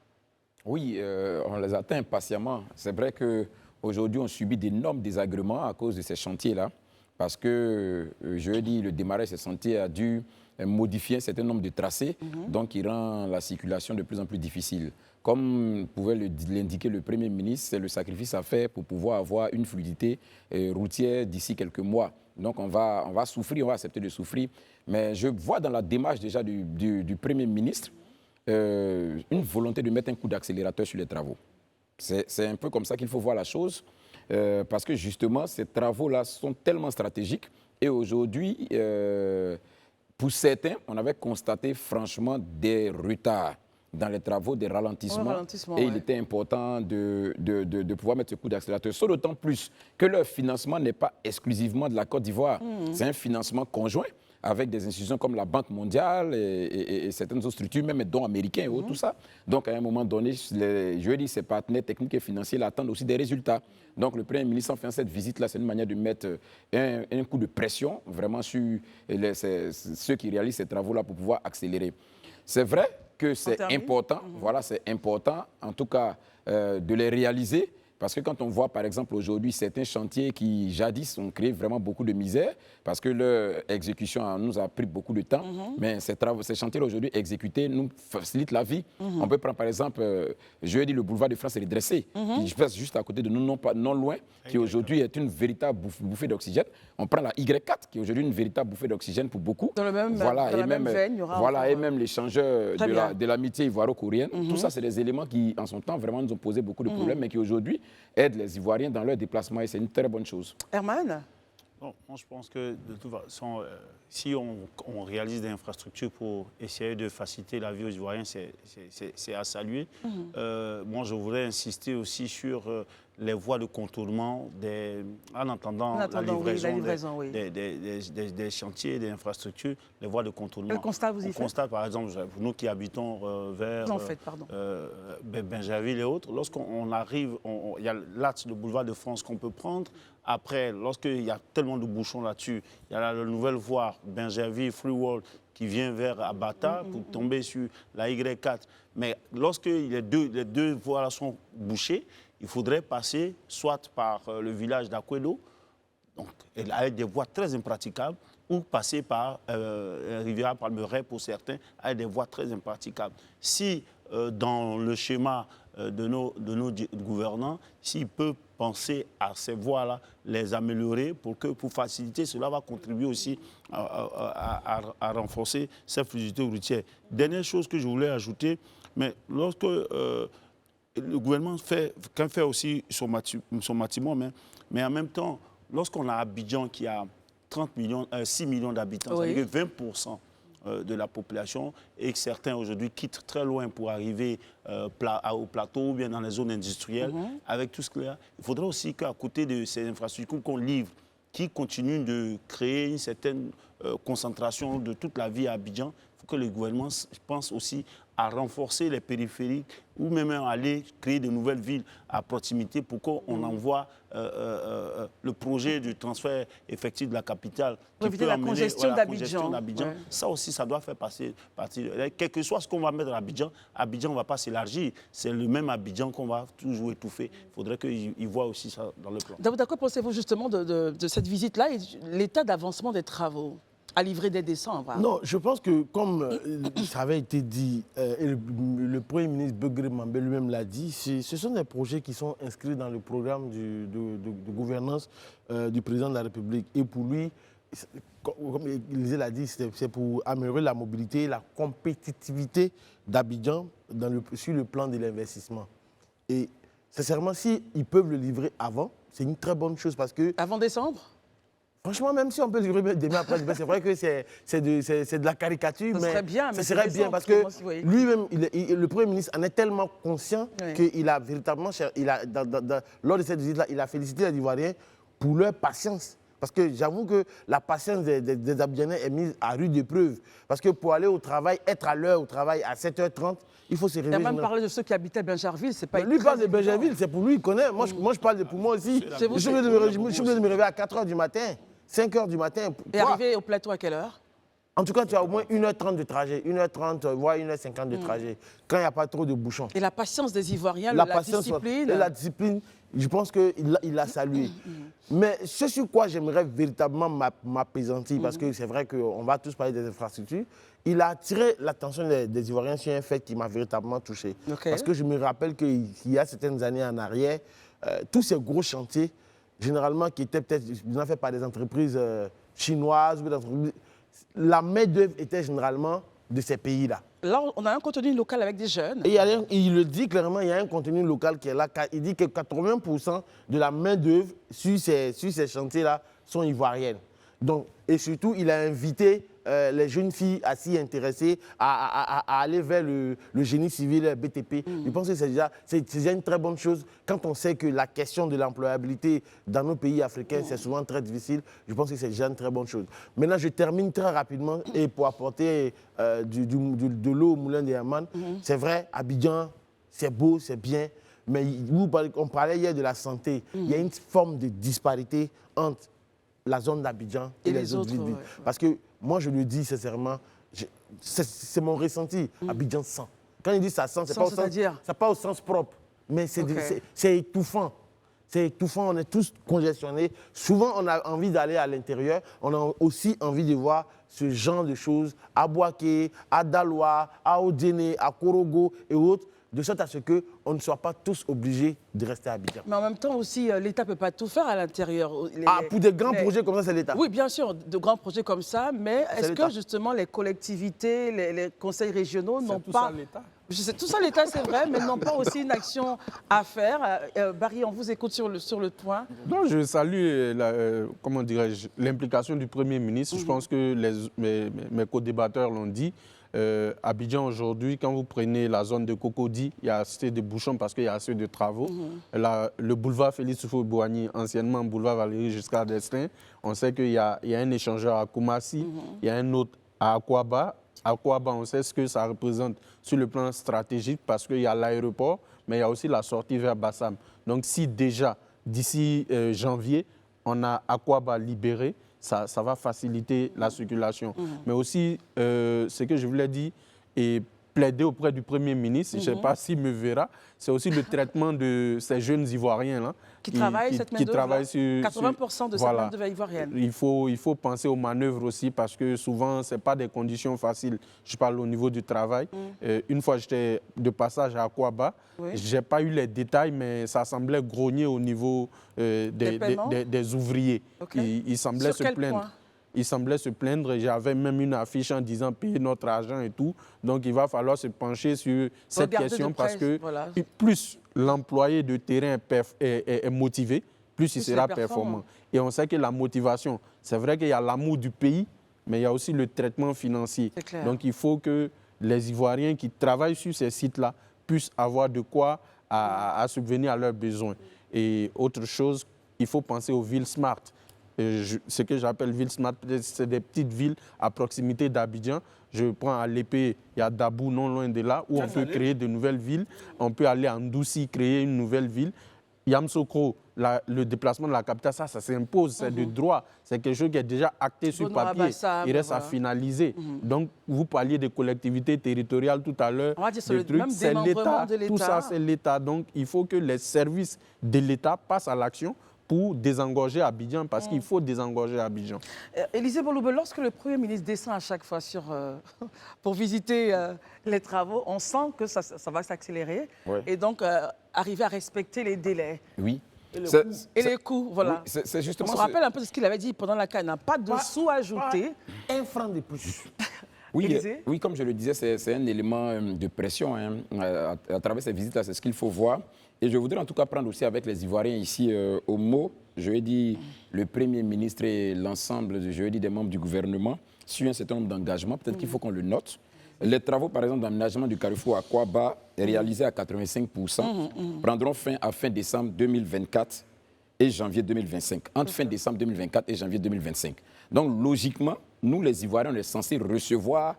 Oui, on les attend impatiemment. C'est vrai qu'aujourd'hui, on subit d'énormes désagréments à cause de ces chantiers-là, parce que, je l'ai dit, le démarrage de ces chantiers a dû modifier un certain nombre de tracés, donc qui rend la circulation de plus en plus difficile. Comme pouvait l'indiquer le Premier ministre, c'est le sacrifice à faire pour pouvoir avoir une fluidité routière d'ici quelques mois. Donc on va souffrir, on va accepter de souffrir. Mais je vois dans la démarche déjà du Premier ministre une volonté de mettre un coup d'accélérateur sur les travaux. C'est un peu comme ça qu'il faut voir la chose, parce que justement, ces travaux-là sont tellement stratégiques. Et aujourd'hui, pour certains, on avait constaté franchement des retards. dans les travaux des ralentissements. Et il était important de pouvoir mettre ce coup d'accélérateur. Sauf d'autant plus que leur financement n'est pas exclusivement de la Côte d'Ivoire. C'est un financement conjoint avec des institutions comme la Banque mondiale et certaines autres structures, même dons américains et autres, tout ça. Donc, à un moment donné, je dis, ces partenaires techniques et financiers attendent aussi des résultats. Donc, le Premier ministre, en faisant cette visite-là, c'est une manière de mettre un coup de pression vraiment sur ceux qui réalisent ces travaux-là pour pouvoir accélérer. C'est vrai que c'est important, voilà, c'est important, en tout cas, de les réaliser. Parce que quand on voit, par exemple, aujourd'hui, certains chantiers qui, jadis, ont créé vraiment beaucoup de misère, parce que leur exécution nous a pris beaucoup de temps, mais ces chantiers-là, aujourd'hui, exécutés, nous facilitent la vie. On peut prendre, par exemple, je dis le boulevard de France est redressé, qui passe juste à côté de nous, non loin, qui aujourd'hui est une véritable bouffée d'oxygène. On prend la Y4, qui est aujourd'hui une véritable bouffée d'oxygène pour beaucoup. Dans le même, voilà, dans la même veine, il y aura voilà, et même l'échangeur de l'amitié ivoiro-coréenne. Tout ça, c'est des éléments qui, en son temps, vraiment nous ont posé beaucoup de problèmes, mais qui aujourd'hui aident les Ivoiriens dans leur déplacement, et c'est une très bonne chose. Herman? Bon, moi, je pense que, de toute façon, si on réalise des infrastructures pour essayer de faciliter la vie aux Ivoiriens, c'est à saluer. Moi, je voudrais insister aussi sur les voies de contournement en attendant la livraison, des chantiers, des infrastructures, les voies de contournement. Quel constat vous y faites? On constate, par exemple, nous qui habitons vers Bingerville et autres, lorsqu'on arrive, il y a l'axe de boulevard de France qu'on peut prendre. Après, lorsqu'il y a tellement de bouchons là-dessus, il y a la nouvelle voie Bingerville, Freeworld, qui vient vers Abata pour tomber sur la Y4. Mais lorsque les deux voies sont bouchées, il faudrait passer soit par le village d'Akwedo, donc avec des voies très impraticables, ou passer par Riviera Palmeraie pour certains, avec des voies très impraticables. Si dans le schéma de nos gouvernants, s'ils peuvent penser à ces voies-là, les améliorer pour faciliter, cela va contribuer aussi à renforcer cette fluidité routière. Dernière chose que je voulais ajouter, mais lorsque le gouvernement fait aussi son bâtiment, mais en même temps, lorsqu'on a Abidjan qui a 6 millions d'habitants, c'est-à-dire 20% de la population, et que certains aujourd'hui quittent très loin pour arriver au plateau ou bien dans les zones industrielles, avec tout ce qu'il y a, il faudrait aussi qu'à côté de ces infrastructures qu'on livre, qui continuent de créer une certaine concentration de toute la vie à Abidjan, il faut que le gouvernement pense aussi à renforcer les périphériques ou même à aller créer de nouvelles villes à proximité pour qu'on envoie le projet du transfert effectif de la capitale. Pour éviter la congestion d'Abidjan. Ouais. Ça aussi, ça doit faire partie. Quel que soit ce qu'on va mettre à Abidjan, Abidjan ne va pas s'élargir. C'est le même Abidjan qu'on va toujours étouffer. Il faudrait qu'ils voient aussi ça dans le plan. D'accord, pensez-vous justement de cette visite-là et l'état d'avancement des travaux à livrer dès décembre? Non, je pense que comme ça avait été dit, et le Premier ministre Begré Mambé lui-même l'a dit, ce sont des projets qui sont inscrits dans le programme de gouvernance du président de la République. Et pour lui, comme Élisée l'a dit, c'est pour améliorer la mobilité et la compétitivité d'Abidjan sur le plan de l'investissement. Et sincèrement, s'ils peuvent le livrer avant, c'est une très bonne chose parce que... Avant décembre? Franchement, même si on peut le livrer demain après, c'est vrai que c'est de la caricature, mais ça serait bien parce que lui-même, le Premier ministre en est tellement conscient qu'il a véritablement, lors de cette visite-là, il a félicité les Ivoiriens pour leur patience. Parce que j'avoue que la patience des Abidjanais est mise à rude épreuve. Parce que pour aller au travail, être à l'heure au travail à 7h30, il faut se réveiller. Il a même parlé de ceux qui habitaient Bingerville, c'est pas... Lui parle de Bingerville, c'est pour lui, il connaît. Moi, je parle pour moi aussi. Je suis obligé de me réveiller à 4h du matin. 5h du matin. Et arriver au plateau à quelle heure? En tout cas, tu as au moins 1h30 de trajet, 1h30, voire 1h50 de trajet, quand il n'y a pas trop de bouchons. Et la patience des Ivoiriens, la discipline. Et la discipline, je pense qu'il l'a salué. Mais ce sur quoi j'aimerais véritablement m'apaisantir, parce que c'est vrai qu'on va tous parler des infrastructures, il a attiré l'attention des Ivoiriens sur un fait qui m'a véritablement touché. Parce que je me rappelle qu'il y a certaines années en arrière, tous ces gros chantiers, généralement qui étaient peut-être faits par des entreprises chinoises, la main-d'œuvre était généralement de ces pays-là. Là, on a un contenu local avec des jeunes. Et il le dit clairement, il y a un contenu local qui est là. Il dit que 80% de la main-d'œuvre sur ces chantiers-là sont ivoiriennes. Donc, et surtout, il a invité les jeunes filles à s'y intéresser, à aller vers le génie civil BTP. Je pense que c'est déjà une très bonne chose. Quand on sait que la question de l'employabilité dans nos pays africains, c'est souvent très difficile, je pense que c'est déjà une très bonne chose. Maintenant, je termine très rapidement et pour apporter de l'eau au moulin de Herman. C'est vrai, Abidjan, c'est beau, c'est bien, mais on parlait hier de la santé. Il y a une forme de disparité entre la zone d'Abidjan et les autres villes. Ouais. Parce que moi, je le dis sincèrement, c'est mon ressenti. Abidjan sent. Quand il dit ça sent, c'est pas au sens propre, mais c'est étouffant. C'est étouffant, on est tous congestionnés. Souvent, on a envie d'aller à l'intérieur. On a aussi envie de voir ce genre de choses à Bouaké, à Daloa, à Odéné, à Korogo et autres, de sorte à ce qu'on ne soit pas tous obligés de rester à Abidjan. Mais en même temps aussi, l'État ne peut pas tout faire à l'intérieur. Pour des grands projets comme ça, c'est l'État. Oui, bien sûr, de grands projets comme ça, mais est-ce que justement les collectivités, les conseils régionaux n'ont pas... C'est tout ça l'État, c'est vrai, mais n'ont pas aussi une action à faire. Barry, on vous écoute sur le point. Non, je salue l'implication du Premier ministre. Je pense que mes co-débatteurs l'ont dit. Abidjan aujourd'hui, quand vous prenez la zone de Cocody, il y a assez de bouchons parce qu'il y a assez de travaux. Le boulevard Félix Houphouët-Boigny, anciennement boulevard Valéry Giscard d'Estaing, on sait qu'il y a un échangeur à Koumassi, il y a un autre à Akwaba. Akwaba, on sait ce que ça représente sur le plan stratégique parce qu'il y a l'aéroport, mais il y a aussi la sortie vers Bassam. Donc si déjà, d'ici janvier, on a Akwaba libéré, ça va faciliter la circulation. Mais aussi, ce que je voulais dire, et plaider auprès du Premier ministre, je ne sais pas s'il me verra, c'est aussi le traitement de ces jeunes Ivoiriens là, qui travaillent sur 80% de cette main-d'œuvre ivoirienne. Il faut penser aux manœuvres aussi parce que souvent, ce n'est pas des conditions faciles. Je parle au niveau du travail. Une fois, j'étais de passage à Akwaba. Je n'ai pas eu les détails, mais ça semblait grogner au niveau des ouvriers. Ils semblaient se plaindre. Il semblait se plaindre. J'avais même une affiche en disant « payez notre argent » et tout. Donc, il va falloir se pencher sur cette question parce que plus l'employé de terrain est motivé, plus il sera performant. Et on sait que la motivation, c'est vrai qu'il y a l'amour du pays, mais il y a aussi le traitement financier. Donc, il faut que les Ivoiriens qui travaillent sur ces sites-là puissent avoir de quoi à subvenir à leurs besoins. Et autre chose, il faut penser aux villes smart. Ce que j'appelle ville smart, c'est des petites villes à proximité d'Abidjan. Je prends à l'épée, il y a Dabou, non loin de là, où on peut créer de nouvelles villes. On peut aller en Doussi, créer une nouvelle ville. Yamsokro, le déplacement de la capitale, ça s'impose, c'est de droit. C'est quelque chose qui est déjà acté sur papier. Il reste à finaliser. Donc, vous parliez des collectivités territoriales tout à l'heure. C'est l'État. Tout ça, c'est l'État. Donc, il faut que les services de l'État passent à l'action pour désengorger Abidjan, parce qu'il faut désengorger Abidjan. Élisée Boloube, lorsque le Premier ministre descend à chaque fois pour visiter les travaux, on sent que ça va s'accélérer et donc arriver à respecter les délais. Oui. Et les coûts, voilà. Oui, c'est justement on se rappelle un peu de ce qu'il avait dit pendant la CAN, pas de sous ajoutés. Un franc de plus. Oui, comme je le disais, c'est un élément de pression. À travers ces visites-là, c'est ce qu'il faut voir. Et je voudrais en tout cas prendre aussi avec les Ivoiriens ici au mot, je vais dire, le Premier ministre et l'ensemble, des membres du gouvernement sur un certain nombre d'engagements. Peut-être qu'il faut qu'on le note. Les travaux, par exemple, d'aménagement du carrefour à Akwaba, réalisés à 85%, prendront fin à fin décembre 2024 et janvier 2025. Entre fin décembre 2024 et janvier 2025. Donc, logiquement, nous, les Ivoiriens, on est censés recevoir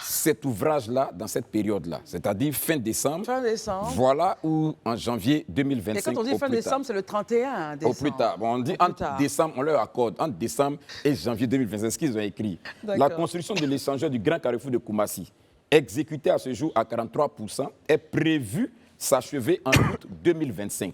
cet ouvrage-là dans cette période-là, c'est-à-dire fin décembre. Fin décembre. Voilà, ou en janvier 2025. Et quand on dit fin décembre, c'est le 31 décembre. Au plus tard. Bon, on dit entre décembre, on leur accorde entre décembre et janvier 2025. C'est ce qu'ils ont écrit. La construction de l'échangeur du Grand Carrefour de Koumassi, exécutée à ce jour à 43%, est prévue s'achever en août 2025.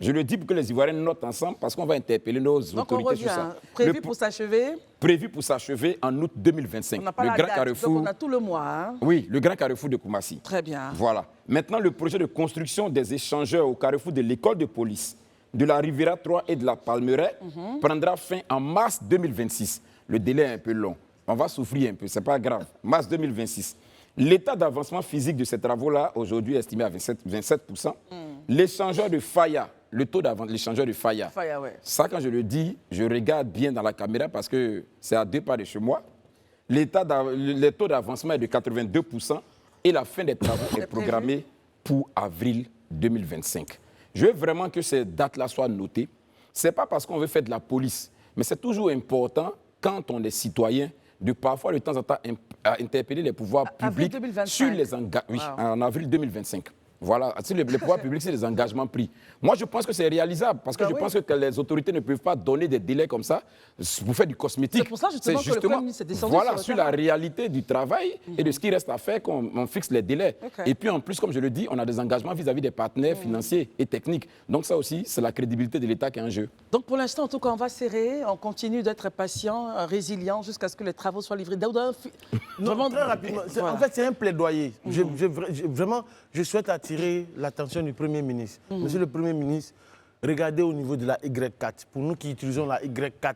Je le dis pour que les Ivoiriens notent ensemble parce qu'on va interpeller nos autorités sur ça. Prévu pour s'achever. Prévu pour s'achever en août 2025. On n'a pas la date, donc on a tout le mois. Hein. Oui, le Grand Carrefour de Koumassi. Très bien. Voilà. Maintenant, le projet de construction des échangeurs au carrefour de l'école de police, de la Riviera 3 et de la Palmeraie prendra fin en mars 2026. Le délai est un peu long. On va souffrir un peu, ce n'est pas grave. Mars 2026. L'état d'avancement physique de ces travaux-là, aujourd'hui, est estimé à 27%. L'échangeur de Faya, le taux d'avancement de l'échangeur de Faya. Ouais. Ça, quand je le dis, je regarde bien dans la caméra parce que c'est à 2 pas de chez moi. le taux d'avancement est de 82% et la fin des travaux est programmée pour avril 2025. Je veux vraiment que ces dates-là soient notées. Ce n'est pas parce qu'on veut faire de la police, mais c'est toujours important, quand on est citoyen, de parfois de temps en temps interpeller les pouvoirs publics sur les engagements. Oui, en avril 2025. Voilà, sur les pouvoirs publics, c'est les engagements pris. Moi, je pense que c'est réalisable, parce que je pense que les autorités ne peuvent pas donner des délais comme ça pour faire du cosmétique. C'est pour ça justement que le Premier ministre est descendu sur la réalité du travail et de ce qui reste à faire qu'on fixe les délais. Et puis en plus, comme je le dis, on a des engagements vis-à-vis des partenaires financiers et techniques. Donc ça aussi, c'est la crédibilité de l'État qui est en jeu. Donc pour l'instant, en tout cas, on va serrer, on continue d'être patient, résilient, jusqu'à ce que les travaux soient livrés. Vraiment très rapidement. En fait, c'est un plaidoyer. Vraiment, je souhaite attirer l'attention du Premier ministre. Monsieur le Premier ministre, regardez au niveau de la Y4. Pour nous qui utilisons la Y4,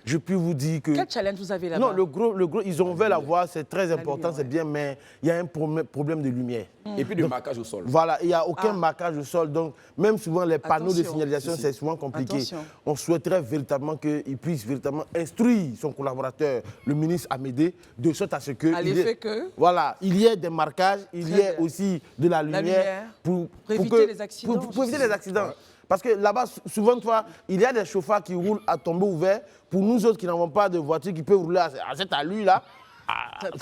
je peux vous dire que... Quel challenge vous avez là-bas? Non, le gros, ils ont ouvert la voie, c'est très important, c'est bien, mais il y a un problème de lumière. Et puis de marquage au sol. Voilà, il n'y a aucun marquage au sol, donc même souvent les panneaux de signalisation, c'est souvent compliqué. On souhaiterait véritablement qu'il puisse véritablement instruire son collaborateur, le ministre Amédée, de sorte à ce que... Voilà, il y ait des marquages, il y ait aussi de la lumière pour éviter les accidents. Pour éviter les accidents. Parce que là-bas, souvent, il y a des chauffeurs qui roulent à tombeau ouvert. Pour nous autres qui n'avons pas de voiture, qui peuvent rouler à cette allure-là,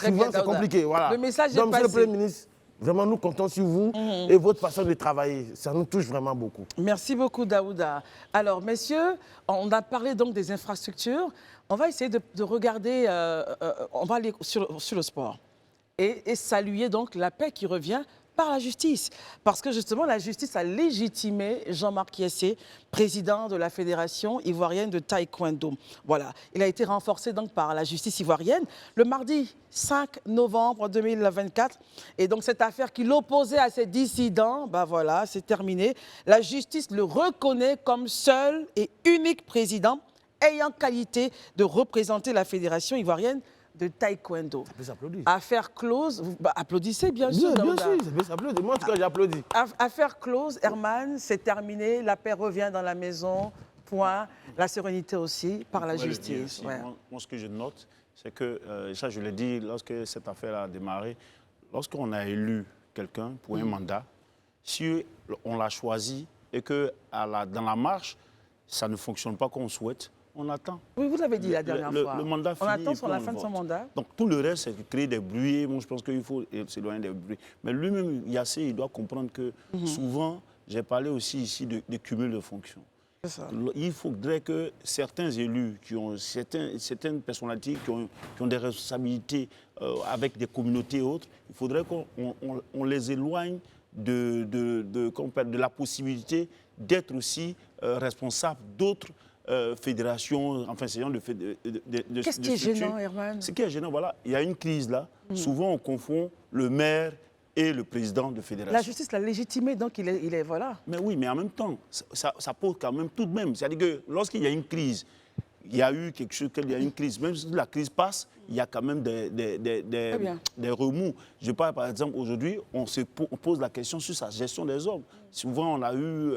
souvent c'est compliqué. Voilà. Le message Donc, est passé. Monsieur le Premier ministre, vraiment, nous comptons sur vous et votre façon de travailler. Ça nous touche vraiment beaucoup. Merci beaucoup, Daouda. Alors, messieurs, on a parlé donc des infrastructures. On va essayer de regarder, on va aller sur le sport et saluer donc la paix qui revient par la justice. Parce que justement, la justice a légitimé Jean-Marc Yessé, président de la Fédération ivoirienne de taekwondo. Voilà, il a été renforcé donc par la justice ivoirienne le mardi 5 novembre 2024. Et donc cette affaire qui l'opposait à ses dissidents, ben voilà, c'est terminé. La justice le reconnaît comme seul et unique président ayant qualité de représenter la Fédération ivoirienne de taekwondo. Ça peut s'applaudir. Affaire close. Vous applaudissez bien sûr. Bien sûr, ça peut s'applaudir. Moi, en tout cas, j'applaudis. Affaire close, Herman, c'est terminé. La paix revient dans la maison. Point. La sérénité aussi par la justice. Moi, ce que je note, c'est que, ça je l'ai dit lorsque cette affaire a démarré, lorsqu'on a élu quelqu'un pour un mandat, si on l'a choisi et que dans la marche, ça ne fonctionne pas comme on souhaite, on attend. Oui, vous l'avez dit la dernière fois. Le mandat on attend sur la fin de son mandat. Donc tout le reste, c'est de créer des bruits. Moi, je pense qu'il faut s'éloigner des bruits. Mais lui-même, Yassé, il doit comprendre que souvent, j'ai parlé aussi ici de cumul de fonctions. Il faudrait que certains élus, qui ont certaines personnalités qui ont des responsabilités avec des communautés et autres, il faudrait qu'on les éloigne de la possibilité d'être aussi responsable d'autres fédération, enfin, c'est de qu'est-ce qui est gênant, Herman? Ce qui est gênant, voilà, il y a une crise là. Souvent, on confond le maire et le président de fédération. La justice l'a légitimé, donc il est voilà. Mais oui, mais en même temps, ça pose quand même tout de même. C'est-à-dire que lorsqu'il y a une crise, il y a eu quelque chose, il y a une crise. Même si la crise passe, il y a quand même des remous. Je parle, par exemple, aujourd'hui, on pose la question sur sa gestion des hommes. Souvent, on a eu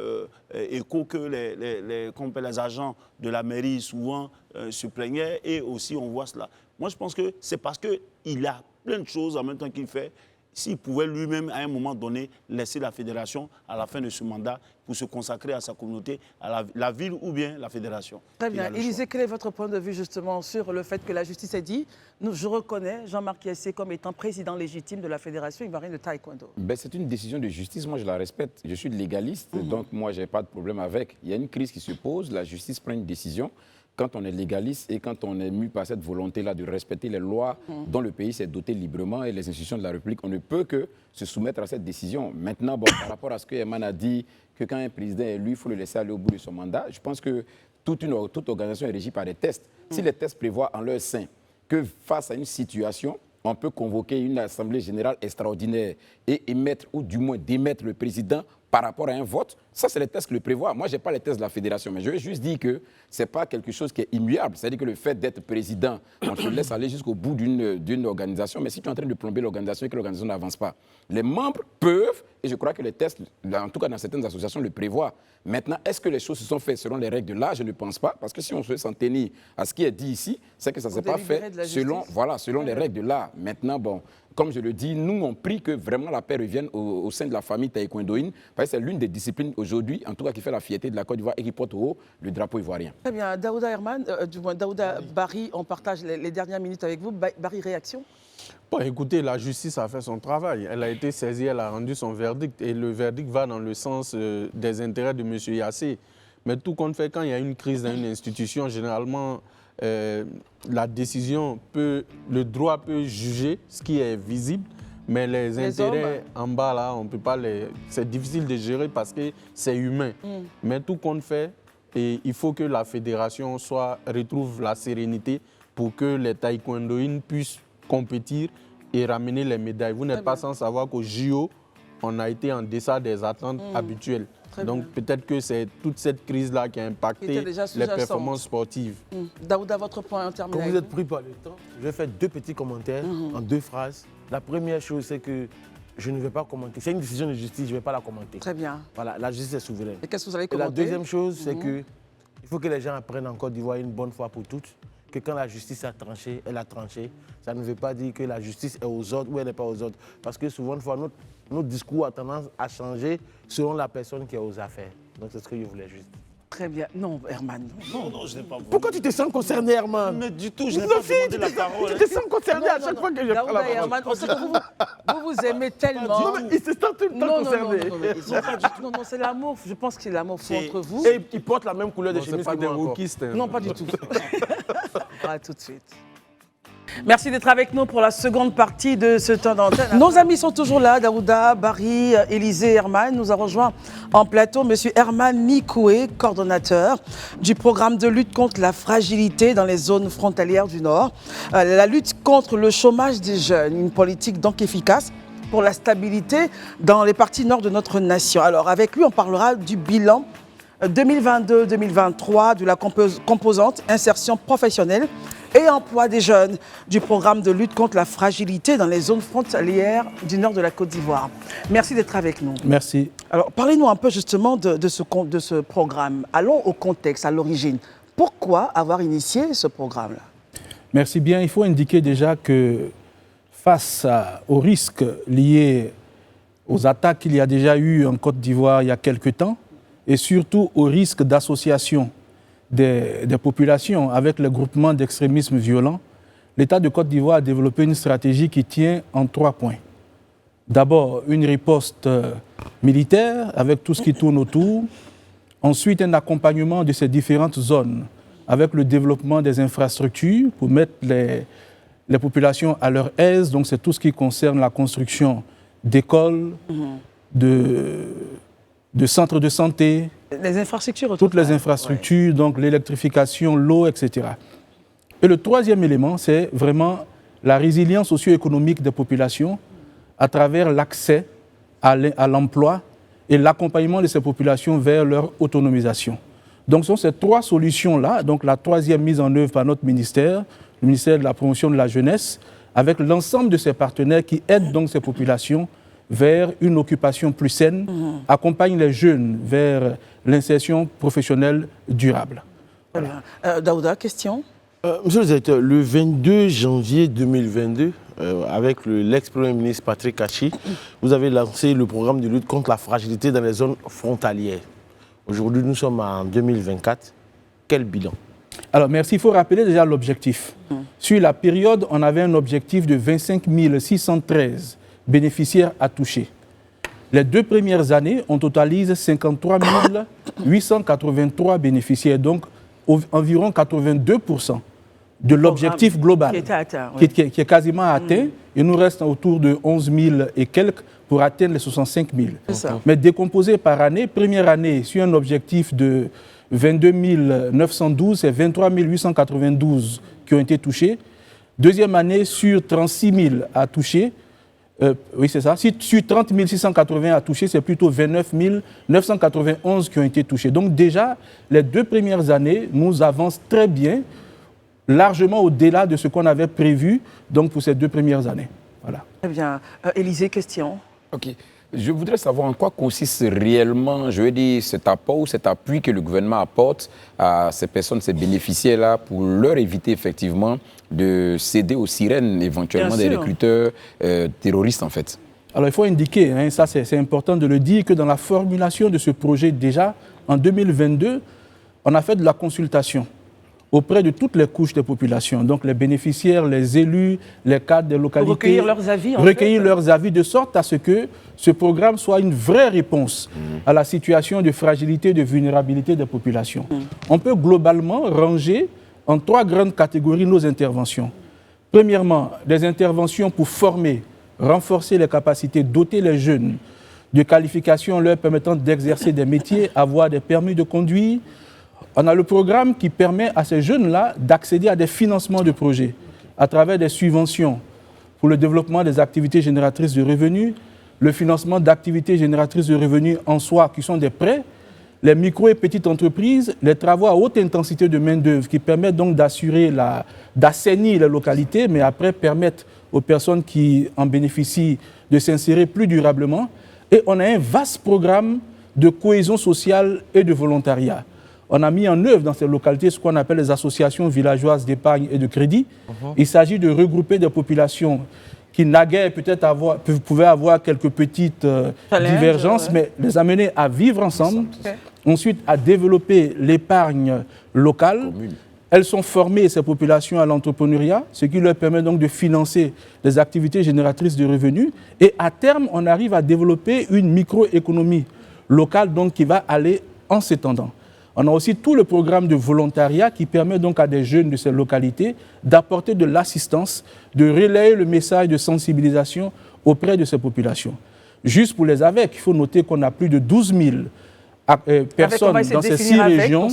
écho que les agents de la mairie, souvent, se plaignaient. Et aussi, on voit cela. Moi, je pense que c'est parce qu'il a plein de choses en même temps qu'il fait. S'il pouvait lui-même, à un moment donné, laisser la fédération à la fin de ce mandat pour se consacrer à sa communauté, à la ville ou bien la fédération. Très bien. Élisée, quel est votre point de vue justement sur le fait que la justice ait dit je reconnais Jean-Marc Yessé comme étant président légitime de la Fédération ivoirienne de taekwondo? C'est une décision de justice, moi je la respecte. Je suis légaliste, donc moi je n'ai pas de problème avec. Il y a une crise qui se pose, la justice prend une décision. Quand on est légaliste et quand on est mu par cette volonté-là de respecter les lois dont le pays s'est doté librement et les institutions de la République, on ne peut que se soumettre à cette décision. Maintenant, par rapport à ce que Herman a dit, que quand un président est élu, il faut le laisser aller au bout de son mandat, je pense que toute organisation est régie par des tests. Si les tests prévoient en leur sein que face à une situation, on peut convoquer une assemblée générale extraordinaire et émettre, ou du moins démettre le président par rapport à un vote, ça, c'est les tests qui le prévoient. Moi, je n'ai pas les tests de la fédération, mais je veux juste dire que ce n'est pas quelque chose qui est immuable. C'est-à-dire que le fait d'être président, on te laisse aller jusqu'au bout d'une organisation, mais si tu es en train de plomber l'organisation et que l'organisation n'avance pas, les membres peuvent, et je crois que les tests, en tout cas dans certaines associations, le prévoient. Maintenant, est-ce que les choses se sont faites selon les règles de l'art? Je ne pense pas, parce que si on veut s'en tenir à ce qui est dit ici, c'est que ça ne s'est pas fait selon les règles de l'art. Maintenant, bon, comme je le dis, nous, on prie que vraiment la paix revienne au sein de la famille taekwondoïne, parce que c'est l'une des disciplines aujourd'hui, en tout cas, qui fait la fierté de la Côte d'Ivoire et qui porte au haut le drapeau ivoirien. Très bien. Daouda Herman, Daouda Barry, on partage les dernières minutes avec vous. Barry, réaction? Bon, écoutez, la justice a fait son travail. Elle a été saisie, elle a rendu son verdict. Et le verdict va dans le sens des intérêts de M. Yassé. Mais tout compte fait, quand il y a une crise dans une institution, généralement, la décision le droit peut juger ce qui est visible, mais les intérêts en bas, là, on peut pas c'est difficile de gérer parce que c'est humain. Mais tout compte fait, et il faut que la fédération retrouve la sérénité pour que les taekwondoïnes puissent compétir et ramener les médailles. Vous n'êtes pas sans savoir qu'au JO, on a été en deçà des attentes habituelles. Donc peut-être que c'est toute cette crise-là qui a impacté les performances sportives. Daouda, votre point en terminant. Quand vous êtes pris par le temps, je vais faire 2 petits commentaires en 2 phrases. La première chose, c'est que je ne vais pas commenter. C'est une décision de justice, je ne vais pas la commenter. Très bien. Voilà, la justice est souveraine. Et qu'est-ce que vous allez commenter? La deuxième chose, c'est qu'il faut que les gens apprennent en Côte d'Ivoire une bonne fois pour toutes que quand la justice a tranché, elle a tranché. Ça ne veut pas dire que la justice est aux ordres ou elle n'est pas aux ordres. Parce que souvent, une fois, notre discours a tendance à changer selon la personne qui est aux affaires. Donc c'est ce que je voulais juste dire. Très bien. Non, Herman. Non, je n'ai pas voulu. Pourquoi tu te sens concerné, Herman? Mais du tout, je n'ai pas demandé la parole. Tu te sens concerné à chaque fois que je prends la parole. Herman, on sait que vous aimez tellement. Non, mais il se sent tout le temps concerné. Non, c'est l'amour. Je pense que c'est l'amour entre vous. Et ils portent la même couleur de chemise que moi. Non, pas du tout. À tout de suite. Merci d'être avec nous pour la seconde partie de ce temps d'antenne. Nos amis sont toujours là, Daouda, Barry, Élisée, Herman. Nous a rejoint en plateau M. Herman Nikoué, coordonnateur du programme de lutte contre la fragilité dans les zones frontalières du Nord. La lutte contre le chômage des jeunes, une politique donc efficace pour la stabilité dans les parties nord de notre nation. Alors avec lui, on parlera du bilan 2022-2023 de la composante insertion professionnelle et emploi des jeunes du programme de lutte contre la fragilité dans les zones frontalières du nord de la Côte d'Ivoire. Merci d'être avec nous. Merci. Alors, parlez-nous un peu justement de ce programme. Allons au contexte, à l'origine. Pourquoi avoir initié ce programme-là? Merci bien. Il faut indiquer déjà que face aux risques liés aux attaques qu'il y a déjà eu en Côte d'Ivoire il y a quelque temps, et surtout au risque d'association des populations avec le groupement d'extrémisme violent, l'État de Côte d'Ivoire a développé une stratégie qui tient en 3 points. D'abord, une riposte militaire avec tout ce qui tourne autour. Ensuite, un accompagnement de ces différentes zones avec le développement des infrastructures pour mettre les populations à leur aise. Donc, c'est tout ce qui concerne la construction d'écoles, de centres de santé, les infrastructures, toutes les infrastructures, donc l'électrification, l'eau, etc. Et le troisième élément, c'est vraiment la résilience socio-économique des populations à travers l'accès à l'emploi et l'accompagnement de ces populations vers leur autonomisation. Donc, ce sont ces 3 solutions-là, donc la troisième mise en œuvre par notre ministère, le ministère de la Promotion de la Jeunesse, avec l'ensemble de ses partenaires qui aident donc ces populations vers une occupation plus saine, accompagne les jeunes vers l'insertion professionnelle durable. Voilà. Daouda, question? Monsieur le directeur, le 22 janvier 2022, avec l'ex-premier ministre Patrick Kachi, vous avez lancé le programme de lutte contre la fragilité dans les zones frontalières. Aujourd'hui, nous sommes en 2024. Quel bilan? Alors, merci. Il faut rappeler déjà l'objectif. Sur la période, on avait un objectif de 25 613 bénéficiaires à toucher. Les 2 premières années, on totalise 53 883 bénéficiaires, donc environ 82% de l'objectif global qui est quasiment atteint. Il nous reste autour de 11 000 et quelques pour atteindre les 65 000. Mais décomposé par année, première année, sur un objectif de 22 912, c'est 23 892 qui ont été touchés. Deuxième année, sur 36 000 à toucher, Oui, c'est ça. Si sur 30 680 à toucher, c'est plutôt 29 991 qui ont été touchés. Donc déjà, les 2 premières années nous avancent très bien, largement au-delà de ce qu'on avait prévu donc, pour ces 2 premières années. Voilà. Très bien. Élisée, question. OK. Je voudrais savoir en quoi consiste réellement, je veux dire, cet apport ou cet appui que le gouvernement apporte à ces personnes, ces bénéficiaires-là, pour leur éviter effectivement de céder aux sirènes éventuellement des recruteurs terroristes en fait. Alors il faut indiquer, hein, ça c'est important de le dire, que dans la formulation de ce projet déjà, en 2022, on a fait de la consultation auprès de toutes les couches des populations, donc les bénéficiaires, les élus, les cadres des localités. Pour recueillir leurs avis, recueillir leurs avis de sorte à ce que ce programme soit une vraie réponse à la situation de fragilité et de vulnérabilité des populations. On peut globalement ranger en 3 grandes catégories nos interventions. Premièrement, des interventions pour former, renforcer les capacités, doter les jeunes de qualifications leur permettant d'exercer des métiers, avoir des permis de conduire. On a le programme qui permet à ces jeunes-là d'accéder à des financements de projets à travers des subventions pour le développement des activités génératrices de revenus, le financement d'activités génératrices de revenus en soi qui sont des prêts, les micro et petites entreprises, les travaux à haute intensité de main-d'œuvre qui permettent donc d'assainir les localités, mais après permettre aux personnes qui en bénéficient de s'insérer plus durablement. Et on a un vaste programme de cohésion sociale et de volontariat. On a mis en œuvre dans ces localités ce qu'on appelle les associations villageoises d'épargne et de crédit. Il s'agit de regrouper des populations qui naguère peut-être pouvaient avoir quelques petites divergences, mais les amener à vivre ensemble, ensuite à développer l'épargne locale. Elles sont formées, ces populations, à l'entrepreneuriat, ce qui leur permet donc de financer des activités génératrices de revenus. Et à terme, on arrive à développer une microéconomie locale donc, qui va aller en s'étendant. On a aussi tout le programme de volontariat qui permet donc à des jeunes de ces localités d'apporter de l'assistance, de relayer le message de sensibilisation auprès de ces populations. Juste pour les AVEC, il faut noter qu'on a plus de 12 000 personnes dans ces 6 régions,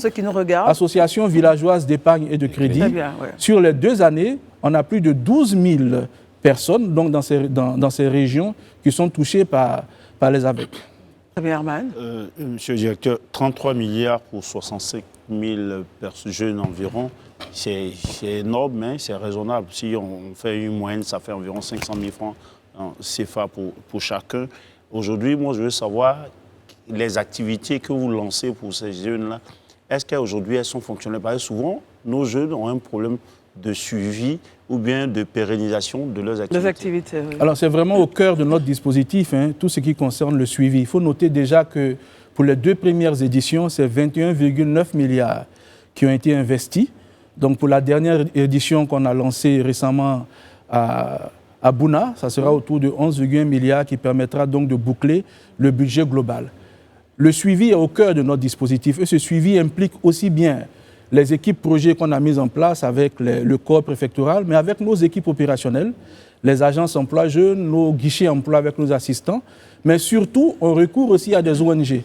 associations villageoises d'épargne et de crédit. Bien, ouais. Sur les 2 années, on a plus de 12 000 personnes donc dans ces régions qui sont touchées par les AVEC. Très bien, Herman. Monsieur le directeur, 33 milliards pour 65 000 jeunes environ, c'est énorme, mais c'est raisonnable. Si on fait une moyenne, ça fait environ 500 000 francs en CFA pour chacun. Aujourd'hui, moi, je veux savoir les activités que vous lancez pour ces jeunes-là. Est-ce qu'aujourd'hui, elles sont fonctionnelles? Parce que souvent, nos jeunes ont un problème de suivi ou bien de pérennisation de leurs activités. Oui. Alors, c'est vraiment au cœur de notre dispositif, hein, tout ce qui concerne le suivi. Il faut noter déjà que pour les 2 premières éditions, c'est 21,9 milliards qui ont été investis. Donc, pour la dernière édition qu'on a lancée récemment à Bouna, ça sera autour de 11,1 milliards qui permettra donc de boucler le budget global. Le suivi est au cœur de notre dispositif et ce suivi implique aussi bien les équipes projets qu'on a mises en place avec le corps préfectoral, mais avec nos équipes opérationnelles, les agences emploi jeunes, nos guichets emploi avec nos assistants, mais surtout, on recourt aussi à des ONG.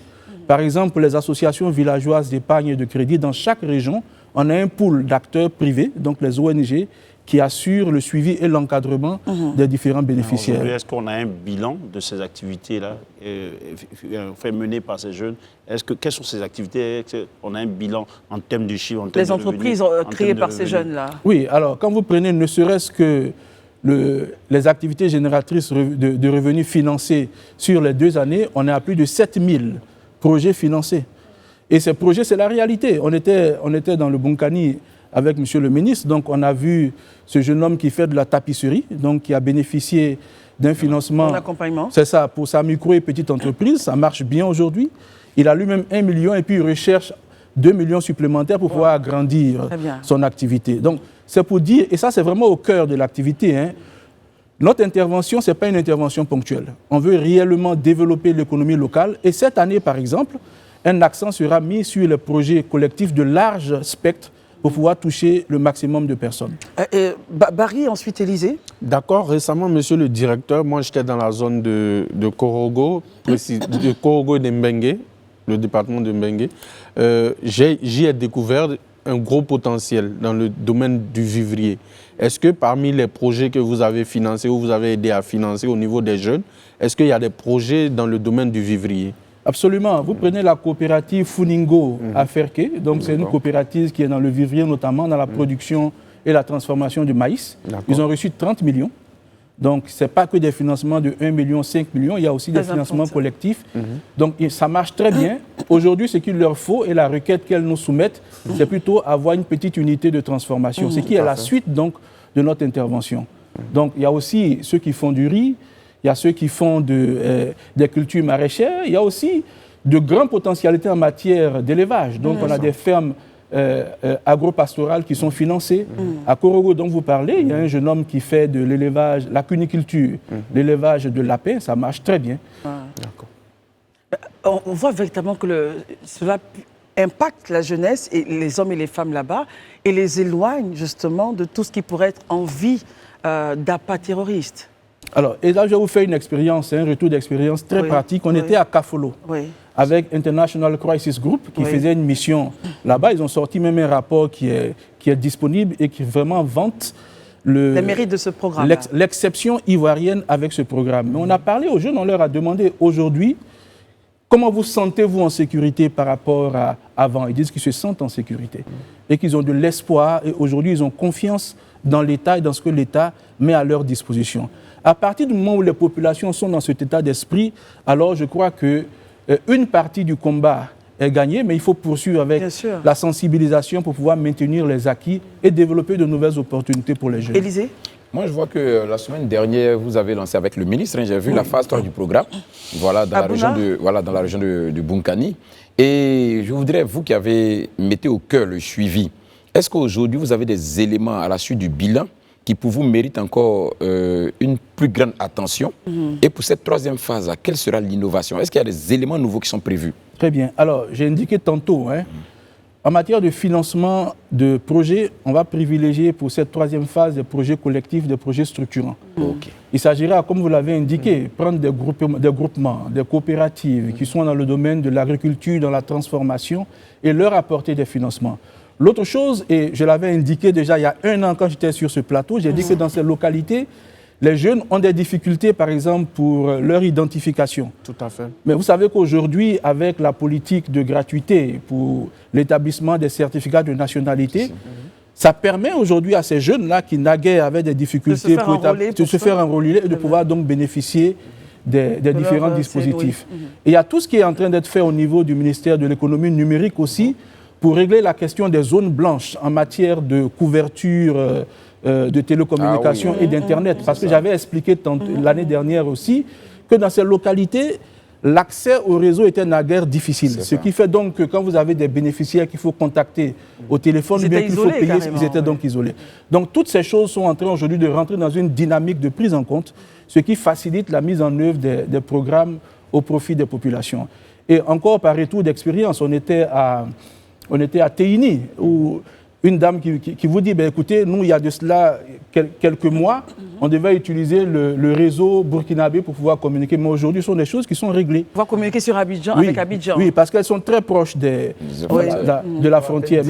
Par exemple, les associations villageoises d'épargne et de crédit, dans chaque région, on a un pool d'acteurs privés, donc les ONG, qui assurent le suivi et l'encadrement des différents bénéficiaires. Est-ce qu'on a un bilan de ces activités-là menées par ces jeunes? Quelles sont ces activités? On a un bilan en termes de chiffres, en termes de entreprises créées par ces jeunes-là. Oui, alors quand vous prenez ne serait-ce que les activités génératrices de revenus financés sur les 2 années, on est à plus de 7000 projets financés. Et ces projets, c'est la réalité. On était dans le Bunkani avec M. le ministre, donc on a vu ce jeune homme qui fait de la tapisserie, donc qui a bénéficié d'un financement. Un accompagnement. C'est ça, pour sa micro et petite entreprise, ça marche bien aujourd'hui. Il a lui-même 1 million et puis il recherche 2 millions supplémentaires pour pouvoir agrandir son activité. Donc c'est pour dire, et ça c'est vraiment au cœur de l'activité, hein, notre intervention, ce n'est pas une intervention ponctuelle. On veut réellement développer l'économie locale et cette année par exemple, un accent sera mis sur les projets collectifs de large spectre pour pouvoir toucher le maximum de personnes. Barry, ensuite Élisée. D'accord. Récemment, monsieur le directeur, moi j'étais dans la zone de Korogo, de Korogo et de Mbengue, le département de Mbengue. J'y ai découvert un gros potentiel dans le domaine du vivrier. Est-ce que parmi les projets que vous avez financés ou vous avez aidé à financer au niveau des jeunes, est-ce qu'il y a des projets dans le domaine du vivrier? Absolument. Vous prenez la coopérative Funingo à Ferké. Donc, c'est une coopérative qui est dans le vivrier, notamment dans la production et la transformation du maïs. Ils ont reçu 30 millions. Donc, ce n'est pas que des financements de 1 million, 5 millions. Il y a aussi des financements collectifs. Donc, ça marche très bien. Aujourd'hui, ce qu'il leur faut et la requête qu'elles nous soumettent, c'est plutôt avoir une petite unité de transformation, ce qui est la suite donc, de notre intervention. Donc, il y a aussi ceux qui font du riz. Il y a ceux qui font des cultures maraîchères. Il y a aussi de grandes potentialités en matière d'élevage. Donc, on a des fermes agro-pastorales qui sont financées. À Korogo, dont vous parlez, il y a un jeune homme qui fait de l'élevage, la cuniculture, l'élevage de lapins. Ça marche très bien. On voit véritablement que cela impacte la jeunesse et les hommes et les femmes là-bas et les éloigne justement de tout ce qui pourrait être en vie d'appât terroriste. Alors, et là, je vais vous faire une expérience, un retour d'expérience très pratique. On était à Kafolo avec International Crisis Group qui faisait une mission là-bas. Ils ont sorti même un rapport qui est disponible et qui vraiment vante les mérites de ce programme. L'exception ivoirienne avec ce programme. Mais on a parlé aux jeunes, on leur a demandé aujourd'hui comment vous sentez-vous en sécurité par rapport à avant. Ils disent qu'ils se sentent en sécurité et qu'ils ont de l'espoir et aujourd'hui ils ont confiance dans l'État et dans ce que l'État met à leur disposition. À partir du moment où les populations sont dans cet état d'esprit, alors je crois qu'une partie du combat est gagnée, mais il faut poursuivre avec la sensibilisation pour pouvoir maintenir les acquis et développer de nouvelles opportunités pour les jeunes. Élisée ? Moi, je vois que la semaine dernière, vous avez lancé avec le ministre, j'ai vu la phase 3 du programme, dans la région de Bunkani. Et je voudrais, vous qui avez mettez au cœur le suivi, est-ce qu'aujourd'hui, vous avez des éléments à la suite du bilan qui pour vous méritent encore une plus grande attention? Et pour cette troisième phase, quelle sera l'innovation? Est-ce qu'il y a des éléments nouveaux qui sont prévus? Très bien. Alors, j'ai indiqué tantôt, en matière de financement de projets, on va privilégier pour cette troisième phase des projets collectifs, des projets structurants. Il s'agira, comme vous l'avez indiqué, prendre des groupements, des coopératives qui sont dans le domaine de l'agriculture, dans la transformation et leur apporter des financements. L'autre chose, et je l'avais indiqué déjà il y a 1 an quand j'étais sur ce plateau, j'ai dit que dans ces localités, les jeunes ont des difficultés, par exemple, pour leur identification. Tout à fait. Mais vous savez qu'aujourd'hui, avec la politique de gratuité pour l'établissement des certificats de nationalité, ça permet aujourd'hui à ces jeunes-là qui naguère avaient des difficultés de se faire enrôler et de pouvoir donc bénéficier des différents dispositifs. Et il y a tout ce qui est en train d'être fait au niveau du ministère de l'économie numérique aussi, pour régler la question des zones blanches en matière de couverture de télécommunications et d'Internet. Parce que j'avais expliqué l'année dernière aussi que dans ces localités, l'accès au réseau était naguère difficile. Ce qui fait donc que quand vous avez des bénéficiaires qu'il faut contacter au téléphone, ou bien qu'il faut payer, ils étaient donc isolés. Donc toutes ces choses sont en train aujourd'hui de rentrer dans une dynamique de prise en compte, ce qui facilite la mise en œuvre des programmes au profit des populations. Et encore par retour d'expérience, on était à Téini, où une dame qui vous dit, écoutez, nous, il y a de cela quelques mois, on devait utiliser le réseau burkinabé pour pouvoir communiquer. Mais aujourd'hui, ce sont des choses qui sont réglées. Pouvoir communiquer sur Abidjan, avec Abidjan. Oui, parce qu'elles sont très proches de la frontière.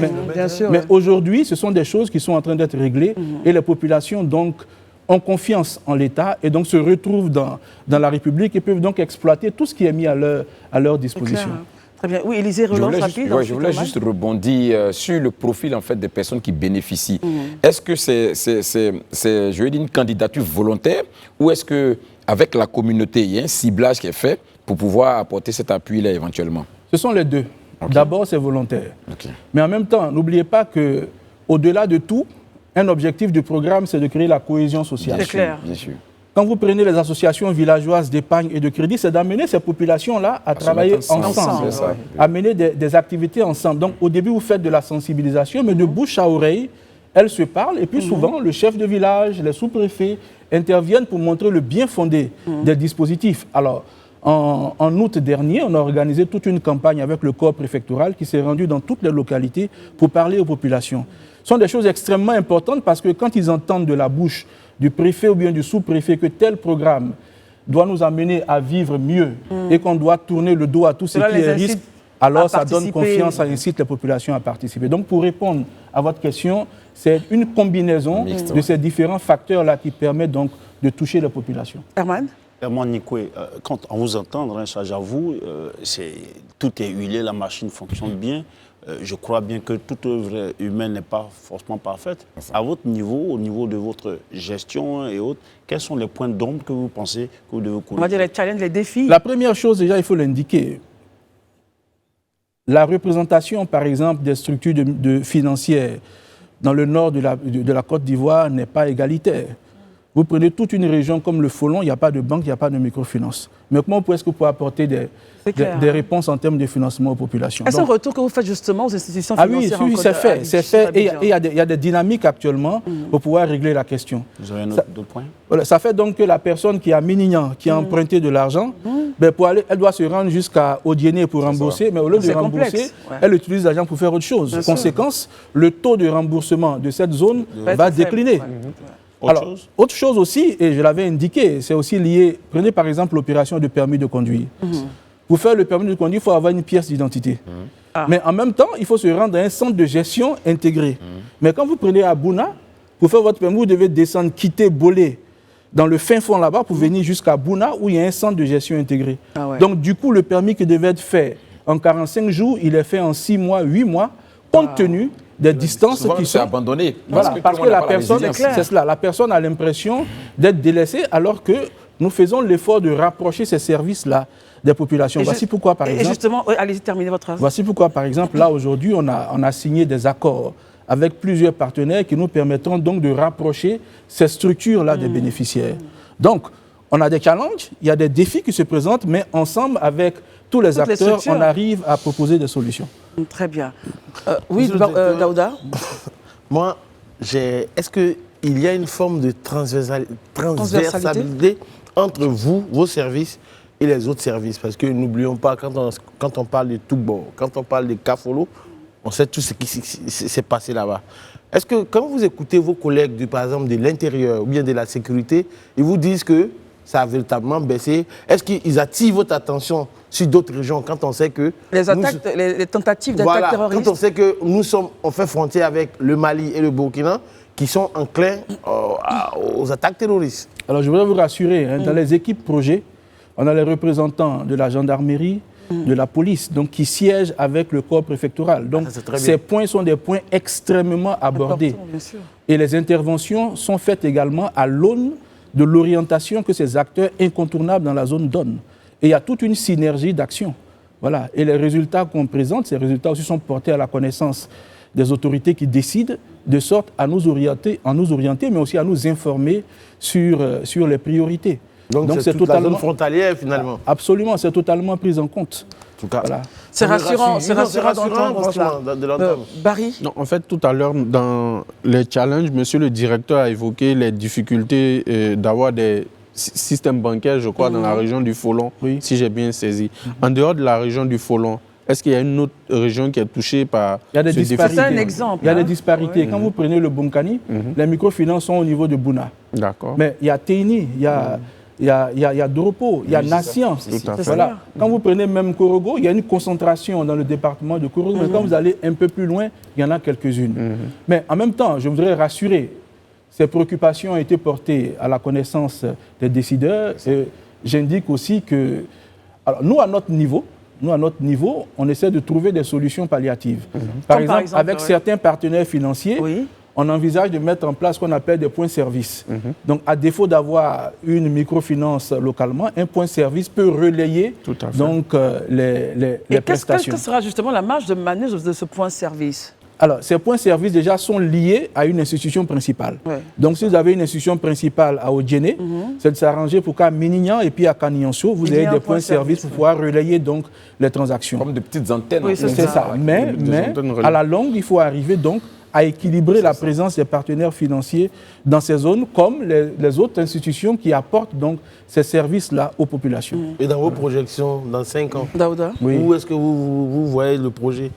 Mais aujourd'hui, ce sont des choses qui sont en train d'être réglées et les populations, donc, ont confiance en l'État et donc se retrouvent dans la République et peuvent donc exploiter tout ce qui est mis à leur disposition. Très bien. Oui, Élisée, relance rapide. Je voulais juste rebondir sur le profil en fait, des personnes qui bénéficient. Est-ce que c'est je veux dire, une candidature volontaire ou est-ce qu'avec la communauté, il y a un ciblage qui est fait pour pouvoir apporter cet appui-là éventuellement? Ce sont les deux. D'abord, c'est volontaire. Mais en même temps, n'oubliez pas qu'au-delà de tout, un objectif du programme, c'est de créer la cohésion sociale. C'est clair. Bien sûr. Quand vous prenez les associations villageoises d'épargne et de crédit, c'est d'amener ces populations-là à travailler ensemble, à mener des activités ensemble. Donc au début, vous faites de la sensibilisation, mais de bouche à oreille, elles se parlent. Et puis souvent, le chef de village, les sous-préfets interviennent pour montrer le bien fondé des dispositifs. Alors, en août dernier, on a organisé toute une campagne avec le corps préfectoral qui s'est rendu dans toutes les localités pour parler aux populations. Ce sont des choses extrêmement importantes parce que quand ils entendent de la bouche du préfet ou bien du sous-préfet que tel programme doit nous amener à vivre mieux et qu'on doit tourner le dos à tout ce qui est risque, alors ça donne confiance, ça incite les populations à participer. Donc pour répondre à votre question, c'est une combinaison de ces différents facteurs-là qui permettent donc de toucher les populations. Herman? Herman Nikwe, quand on vous entend, j'avoue, tout est huilé, la machine fonctionne bien. Je crois bien que toute œuvre humaine n'est pas forcément parfaite. À votre niveau, au niveau de votre gestion et autres, quels sont les points d'ombre que vous pensez que vous devez corriger? On va dire les challenges, les défis. La première chose, déjà, il faut l'indiquer. La représentation, par exemple, des structures financières dans le nord de la Côte d'Ivoire n'est pas égalitaire. Vous prenez toute une région comme le Folon, il n'y a pas de banque, il n'y a pas de microfinance. Mais comment est-ce que vous pouvez apporter des réponses en termes de financement aux populations? Est-ce un retour que vous faites justement aux institutions financières? Oui, c'est fait. C'est fait. Et il y a des dynamiques actuellement pour pouvoir régler la question. Vous avez un autre point? Voilà, ça fait donc que la personne qui a Minignan, qui a emprunté de l'argent, elle doit se rendre jusqu'à Odiéné pour rembourser, mais au lieu de rembourser, elle utilise l'argent pour faire autre chose. Conséquence, le taux de remboursement de cette zone va décliner. Autre chose aussi, et je l'avais indiqué, c'est aussi lié, prenez par exemple l'opération de permis de conduire. Pour faire le permis de conduire, il faut avoir une pièce d'identité. Mais en même temps, il faut se rendre à un centre de gestion intégré. Mais quand vous prenez à Bouna, pour faire votre permis, vous devez descendre, quitter Bolé, dans le fin fond là-bas, pour venir jusqu'à Bouna, où il y a un centre de gestion intégré. Donc du coup, le permis qui devait être fait en 45 jours, il est fait en 6 mois, 8 mois, compte tenu des distances qui sont abandonnées. Voilà, parce que la personne, c'est cela, la personne a l'impression d'être délaissée alors que nous faisons l'effort de rapprocher ces services-là des populations. Voici pourquoi, par exemple... Et justement, allez-y, terminez votre phrase. Voici pourquoi, par exemple, là, aujourd'hui, on a signé des accords avec plusieurs partenaires qui nous permettront donc de rapprocher ces structures-là des bénéficiaires. Donc, on a des challenges, il y a des défis qui se présentent, mais ensemble, avec tous les acteurs, on arrive à proposer des solutions. Très bien. Oui, Daouda? Moi, est-ce qu'il y a une forme de transversalité entre vous, vos services, et les autres services? Parce que n'oublions pas, quand on parle de Toubon, quand on parle de Kafolo, on sait tout ce qui s'est passé là-bas. Est-ce que quand vous écoutez vos collègues, par exemple, de l'intérieur ou bien de la sécurité, ils vous disent que ça a véritablement baissé? Est-ce qu'ils attirent votre attention sur d'autres régions quand on sait que... Les tentatives d'attaque terroriste. Quand on sait que on fait frontière avec le Mali et le Burkina, qui sont enclins aux attaques terroristes. Alors je voudrais vous rassurer, dans les équipes projets, on a les représentants de la gendarmerie, de la police, donc qui siègent avec le corps préfectoral. Donc ces points sont des points extrêmement abordés. Bien sûr. Et les interventions sont faites également à l'aune de l'orientation que ces acteurs incontournables dans la zone donnent. Et il y a toute une synergie d'action. Voilà. Et les résultats qu'on présente, ces résultats aussi sont portés à la connaissance des autorités qui décident, de sorte à nous orienter, mais aussi à nous informer sur les priorités. Donc c'est totalement la zone frontalière finalement. Absolument, c'est totalement pris en compte. En tout cas, voilà. C'est rassurant d'entendre cela. Barry? Non, en fait, tout à l'heure, dans les challenges, monsieur le directeur a évoqué les difficultés d'avoir des systèmes bancaires, je crois, dans la région du Folon, si j'ai bien saisi. En dehors de la région du Folon, est-ce qu'il y a une autre région qui est touchée par ce déficit? C'est un exemple. Il y a des disparités. Quand vous prenez le Bunkani, les microfinances sont au niveau de Bouna. D'accord. Mais il y a Teini, il y a Doropo, il y a Nassian. Voilà. Quand vous prenez même Korogo, il y a une concentration dans le département de Korogo. Mais quand vous allez un peu plus loin, il y en a quelques-unes. Mais en même temps, je voudrais rassurer, ces préoccupations ont été portées à la connaissance des décideurs. Et j'indique aussi que, alors, nous, à notre niveau, on essaie de trouver des solutions palliatives. Par exemple, avec certains partenaires financiers, on envisage de mettre en place ce qu'on appelle des points-services. Donc, à défaut d'avoir une microfinance localement, un point-service peut relayer donc, les prestations. Quelle sera justement la marge de manœuvre de ce point-service? Alors, ces points-services, déjà, sont liés à une institution principale. Donc, si vous avez une institution principale à Odiéné, c'est de s'arranger pour qu'à Minignan et puis à Kanianso, vous ayez des points-services pour pouvoir relayer donc, les transactions. Comme de petites antennes. Oui, c'est ça. Mais à la longue, il faut arriver donc à équilibrer la présence des partenaires financiers dans ces zones, comme les autres institutions qui apportent donc ces services-là aux populations. Et dans vos projections, dans 5 ans, où est-ce que vous voyez le projet?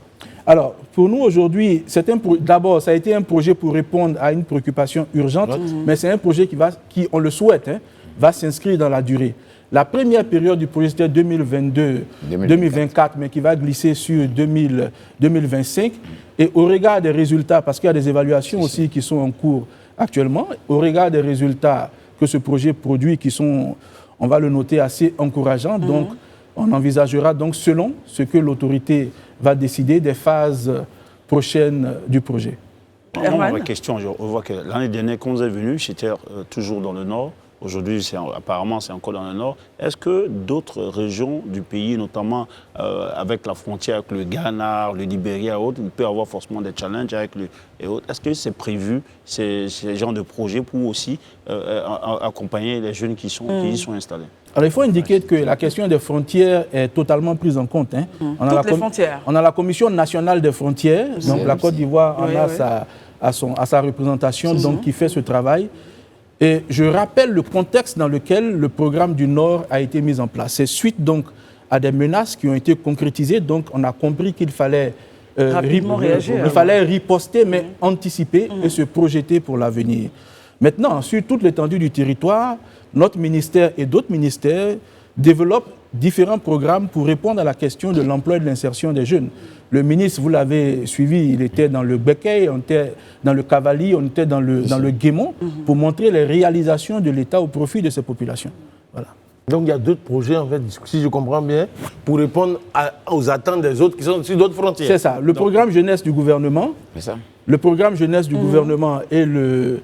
Alors, pour nous aujourd'hui, d'abord, ça a été un projet pour répondre à une préoccupation urgente, mais c'est un projet qui, on le souhaite, va s'inscrire dans la durée. La première période du projet, c'était 2022-2024, mais qui va glisser sur 2025. Et au regard des résultats, parce qu'il y a des évaluations aussi qui sont en cours actuellement, au regard des résultats que ce projet produit, qui sont, on va le noter, assez encourageants, donc on envisagera donc selon ce que l'autorité va décider des phases prochaines du projet. Ma question, on voit que l'année dernière, quand vous êtes venu, c'était toujours dans le nord. Aujourd'hui, apparemment, c'est encore dans le nord. Est-ce que d'autres régions du pays, notamment avec la frontière avec le Ghana, le Libéria et autres, il peut y avoir forcément des challenges avec et autres. Est-ce que c'est prévu, ces genres de projets, pour aussi accompagner les jeunes qui y sont installés? Alors, il faut indiquer que la question des frontières est totalement prise en compte. Hein. Toutes les frontières. On a la Commission nationale des frontières, donc la Côte d'Ivoire en a sa représentation, donc qui fait ce travail. Et je rappelle le contexte dans lequel le programme du Nord a été mis en place. C'est suite donc à des menaces qui ont été concrétisées, donc on a compris qu'il fallait réagir. Il fallait riposter, mais anticiper et se projeter pour l'avenir. Maintenant, sur toute l'étendue du territoire, notre ministère et d'autres ministères développent différents programmes pour répondre à la question de l'emploi et de l'insertion des jeunes. Le ministre, vous l'avez suivi, il était dans le Békei, on était dans le Cavali, on était dans le Guémon, pour montrer les réalisations de l'État au profit de ces populations. Voilà. Donc il y a d'autres projets, en fait, si je comprends bien, pour répondre aux attentes des autres qui sont sur d'autres frontières. C'est ça. Le programme jeunesse du gouvernement, le programme jeunesse du gouvernement et le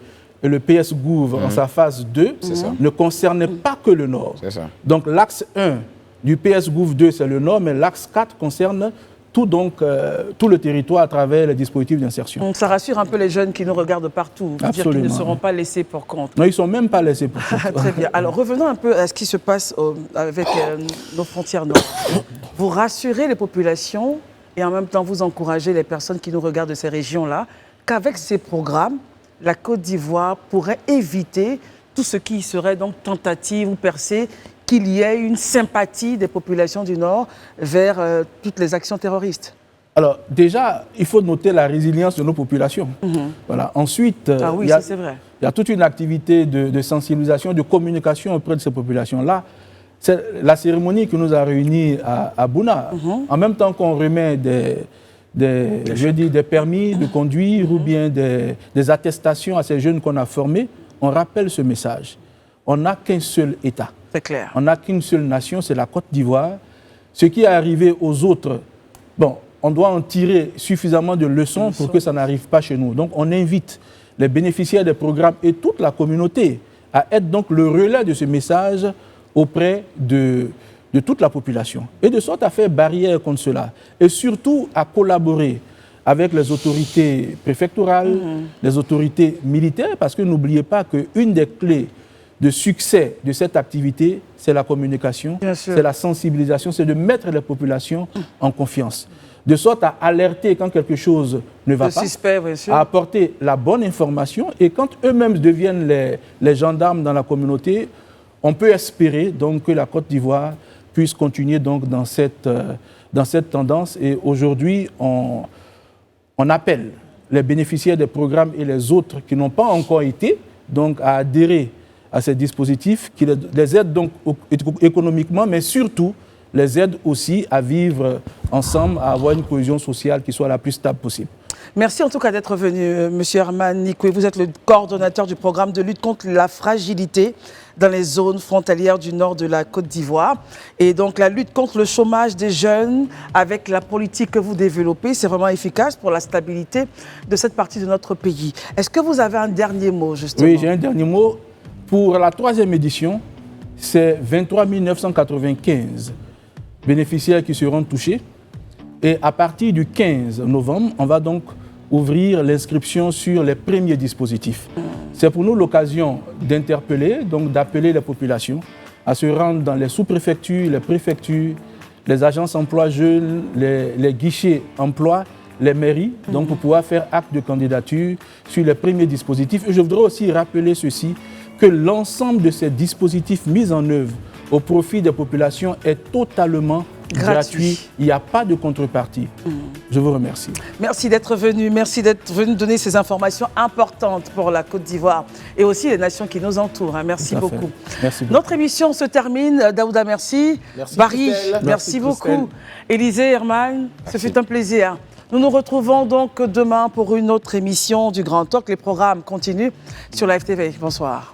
PS Gouv en sa phase 2 ne concernait pas que le Nord. Donc l'axe 1 du PS Gouv 2, c'est le Nord, mais l'axe 4 concerne tout le territoire à travers les dispositifs d'insertion. Donc ça rassure un peu les jeunes qui nous regardent partout, dire qu'ils ne seront pas laissés pour compte. Non, ils ne sont même pas laissés pour compte. Très bien. Alors revenons un peu à ce qui se passe avec nos frontières nord. Vous rassurez les populations et en même temps vous encouragez les personnes qui nous regardent de ces régions-là qu'avec ces programmes, la Côte d'Ivoire pourrait éviter tout ce qui serait donc tentative ou percée, qu'il y ait une sympathie des populations du Nord vers toutes les actions terroristes? Alors déjà, il faut noter la résilience de nos populations. Voilà. Ensuite, il y a toute une activité de sensibilisation, de communication auprès de ces populations-là. C'est la cérémonie qui nous a réunis à Bouna. En même temps qu'on remet des permis de conduire ou bien des attestations à ces jeunes qu'on a formés, on rappelle ce message. On n'a qu'un seul État. C'est clair. On n'a qu'une seule nation, c'est la Côte d'Ivoire. Ce qui est arrivé aux autres, bon, on doit en tirer suffisamment de leçons pour que ça n'arrive pas chez nous. Donc on invite les bénéficiaires des programmes et toute la communauté à être donc le relais de ce message auprès de toute la population. Et de sorte à faire barrière contre cela. Et surtout à collaborer avec les autorités préfectorales, les autorités militaires, parce que n'oubliez pas qu'une des clés de succès de cette activité, c'est la communication, c'est la sensibilisation, c'est de mettre les populations en confiance. De sorte à alerter quand quelque chose ne va pas, à apporter la bonne information, et quand eux-mêmes deviennent les gendarmes dans la communauté, on peut espérer donc que la Côte d'Ivoire puisse continuer donc dans cette tendance. Et aujourd'hui, on appelle les bénéficiaires des programmes et les autres qui n'ont pas encore été donc à adhérer à ces dispositifs qui les aident donc économiquement, mais surtout les aident aussi à vivre ensemble, à avoir une cohésion sociale qui soit la plus stable possible. Merci en tout cas d'être venu, M. Herman Nikwe. Vous êtes le coordonnateur du programme de lutte contre la fragilité dans les zones frontalières du nord de la Côte d'Ivoire. Et donc la lutte contre le chômage des jeunes avec la politique que vous développez, c'est vraiment efficace pour la stabilité de cette partie de notre pays. Est-ce que vous avez un dernier mot, justement? Oui, j'ai un dernier mot. Pour la 3e édition, c'est 23 995 bénéficiaires qui seront touchés. Et à partir du 15 novembre, on va donc ouvrir l'inscription sur les premiers dispositifs. C'est pour nous l'occasion d'interpeller, donc d'appeler les populations à se rendre dans les sous-préfectures, les préfectures, les agences emploi jeunes, les guichets emploi, les mairies, donc pour pouvoir faire acte de candidature sur les premiers dispositifs. Et je voudrais aussi rappeler ceci, que l'ensemble de ces dispositifs mis en œuvre au profit des populations est totalement gratuit. Il n'y a pas de contrepartie. Je vous remercie. Merci d'être venu donner ces informations importantes pour la Côte d'Ivoire et aussi les nations qui nous entourent. Merci beaucoup. Merci beaucoup. Notre émission se termine. Daouda, merci. Barry, merci beaucoup. Élisée, Herman, ce fut un plaisir. Nous nous retrouvons donc demain pour une autre émission du Grand Talk. Les programmes continuent sur la FTV. Bonsoir.